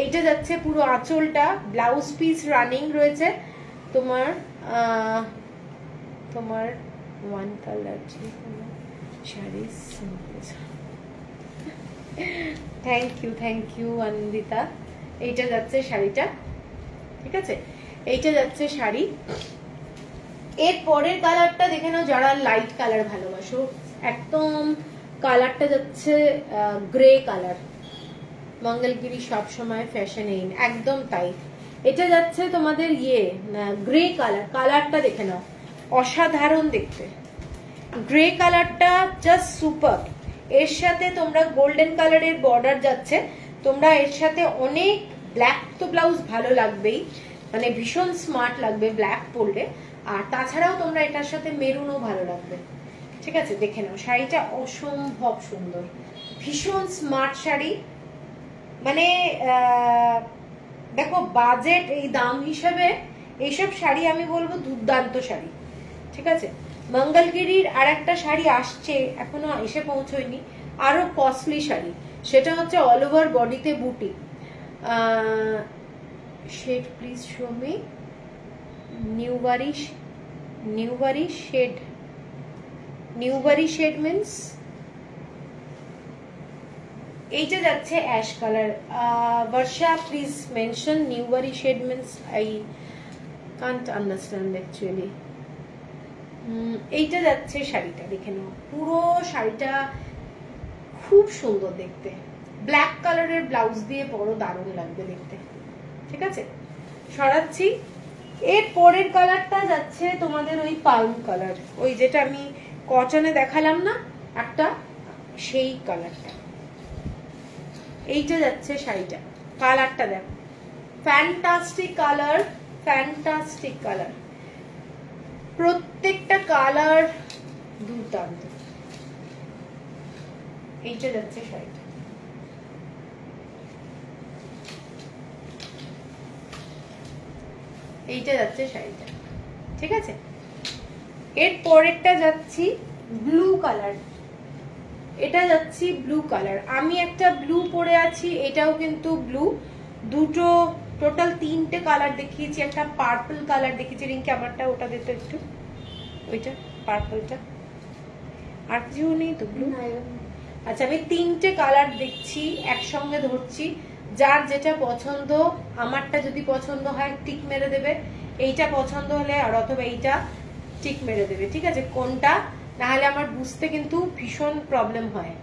এইটা যাচ্ছে পুরো আঁচলটা, ব্লাউজ পিস রানিং রয়েছে তোমার তোমার one colour sari. Thank you Andita. এইটা যাচ্ছে শাড়িটা, ঠিক আছে, এইটা যাচ্ছে শাড়ি। এর পরের কালারটা দেখে নাও যারা লাইট কালার ভালোবাসো, একদম কালারটা যাচ্ছে গ্রে কালার। মঙ্গলগিরি সবসময় ফ্যাশনে একদম তাই। এটা যাচ্ছে তোমাদের গ্রে কালার। কালারটা দেখে নাও, অসাধারণ দেখতে। গ্রে কালারটা জাস্ট সুপার। এর সাথে তোমরা গোল্ডেন কালারের বর্ডার যাচ্ছে, তোমরা এর সাথে অনেক ব্ল্যাক তো ব্লাউজ ভালো লাগবেই, মানে ভীষণ স্মার্ট লাগবে ব্ল্যাক পরলে। আর তাছাড়াও তোমরা এটার সাথে মেরুনও ভালো লাগবে, ঠিক আছে। দেখে নাও শাড়িটা অসম্ভব সুন্দর, ভীষণ স্মার্ট শাড়ি। মানে দেখো বাজেট এই দাম হিসাবে এইসব শাড়ি আমি বলবো দুর্দান্ত শাড়ি, ঠিক আছে। মঙ্গলগিরির আর একটা শাড়ি আসছে, এখনো এসে পৌঁছয়নি, আরো কস্টলি শাড়ি। সেটা হচ্ছে অল ওভার বডিতে বুটি। Shade please show me. Newberry shade means এইটা যাচ্ছে ash colour. Barsha please mention newberry shade means, I can't understand actually. এইটা যাচ্ছে শাড়িটা, দেখে নাও পুরো শাড়িটা খুব সুন্দর দেখতে। ব্ল্যাক কালারের ব্লাউজ দিয়ে বড় দারুণ লাগবে দেখতে, ঠিক আছে। সরাচ্ছি। এর পরের কালারটা যাচ্ছে তোমাদের ওই পালম কালার, ওই যেটা আমি কটনে দেখালাম না একটা, সেই কালারটা। এইটা যাচ্ছে শাড়িটা, কালারটা দেখো, ফ্যান্টাস্টিক কালার, ফ্যান্টাস্টিক কালার, প্রত্যেকটা কালার দুর্দান্ত। এইটা যাচ্ছে শাড়িটা, এইটা যাচ্ছে শাড়িটা, ঠিক আছে। এর পরেরটা যাচ্ছি ব্লু কালার, এটা যাচ্ছি ব্লু কালার। আমি একটা ব্লু পরে আছি, এটাও কিন্তু ব্লু। দুটো টোটাল তিনটে কালার দেখিয়েছি, একটা পার্পল কালার দেখিয়েছি। রিঙ্কি আমারটা ওটা দিতে একটু, ওইটা পার্পলটা। আর কিছু নেই তো ব্লু? আচ্ছা, আমি তিনটে কালার দেখছি, একসঙ্গে ধরছি। যার যেটা পছন্দ, আমারটা যদি পছন্দ হয় টিক মেরে দেবে, এইটা পছন্দ হলে আর অথবা এইটা টিক মেরে দেবে, ঠিক আছে, কোনটা, না হলে আমার বুঝতে কিন্তু ভীষণ প্রবলেম হয়,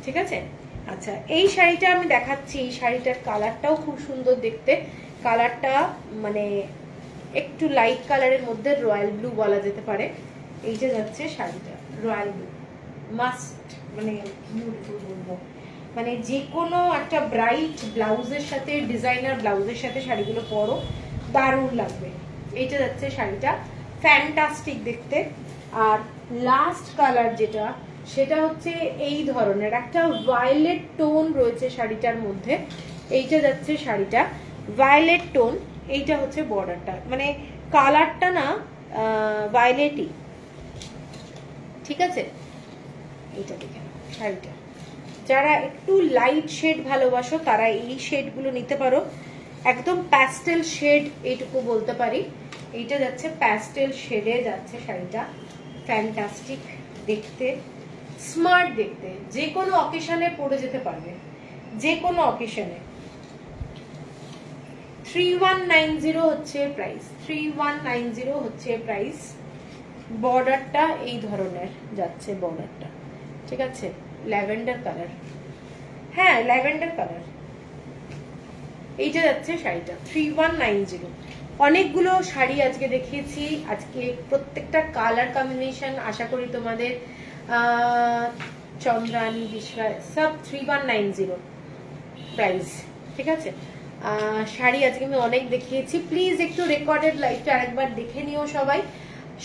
ঠিক আছে। আচ্ছা, এই শাড়িটা আমি দেখাচ্ছি। এই শাড়িটার কালারটাও খুব সুন্দর দেখতে। কালারটা মানে একটু লাইট কালারের মধ্যে রয়্যাল ব্লু বলা যেতে পারে। এইটা যাচ্ছে শাড়িটা রয়্যাল ব্লু, মাস্ট মানে বিউটিফুল বলবো। মানে যে কোনো একটা ব্রাইট ব্লাউজের সাথে, ডিজাইনার ব্লাউজের সাথে শাড়িগুলো পরো, দারুণ লাগবে। এইটা যাচ্ছে শাড়িটা, ফ্যান্টাস্টিক দেখতে। আর লাস্ট কালার যেটা, সেটা হচ্ছে এই ধরনের একটা ভায়োলেট টোন রয়েছে শাড়িটার মধ্যে। এইটা যাচ্ছে শাড়িটা ভায়োলেট টোন। এইটা হচ্ছে বর্ডারটা, মানে কালারটা না ভায়োলেটই, ঠিক আছে। এইটা দেখে শাড়িটা, যারা একটু লাইট শেড ভালোবাসো তারা এই শেডগুলো নিতে পারো। একদম প্যাস্টেল শেড, এইটুকু বলতে পারি। এইটা যাচ্ছে প্যাস্টেল শেডে যাচ্ছে শাড়িটা, ফ্যান্টাস্টিক দেখতে, স্মার্ট দেখতে, যে কোনো অকেশনে পরে যেতে পারবে, যে কোনো অকেশনে। 3190 হচ্ছে প্রাইস, 3190 হচ্ছে প্রাইস। বর্ডারটা এই ধরনের যাচ্ছে, বর্ডারটা, ঠিক আছে, ল্যাভেন্ডার কালার, হ্যাঁ ল্যাভেন্ডার কালার। এইটা যাচ্ছে শাড়িটা 3190। অনেকগুলো শাড়ি আজকে দেখিয়েছি, আজকে প্রত্যেকটা কালার কম্বিনেশন আশা করি তোমাদের চন্দ্রানী বিশ্বাস সব 3190 প্রাইস, ঠিক আছে। শাড়ি আজকে আমি অনেক দেখিয়েছি। প্লিজ একটু রেকর্ডেড লাইভটা আরেকবার দেখে নিও সবাই।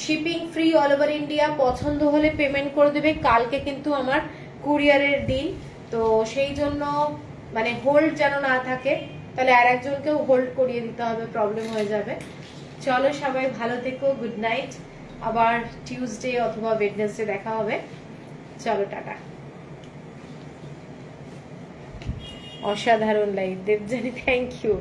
Shipping free all over India. পছন্দ হলে পেমেন্ট করে দেবে। কালকে কিন্তু আমার কুরিয়ারের দিন, তো সেই জন্য মানে হোল্ড যেন না থাকে, তাহলে আর একজনকেও হোল্ড করিয়ে দিতে হবে, প্রবলেম হয়ে যাবে। চলো সবাই ভালো থেকো, গুড নাইট। আবার টিউসডে অথবা ওয়েডনেসডে দেখা হবে। চলো টাটা। অসাধারণ লাইভ দেবজানি, থ্যাংক ইউ।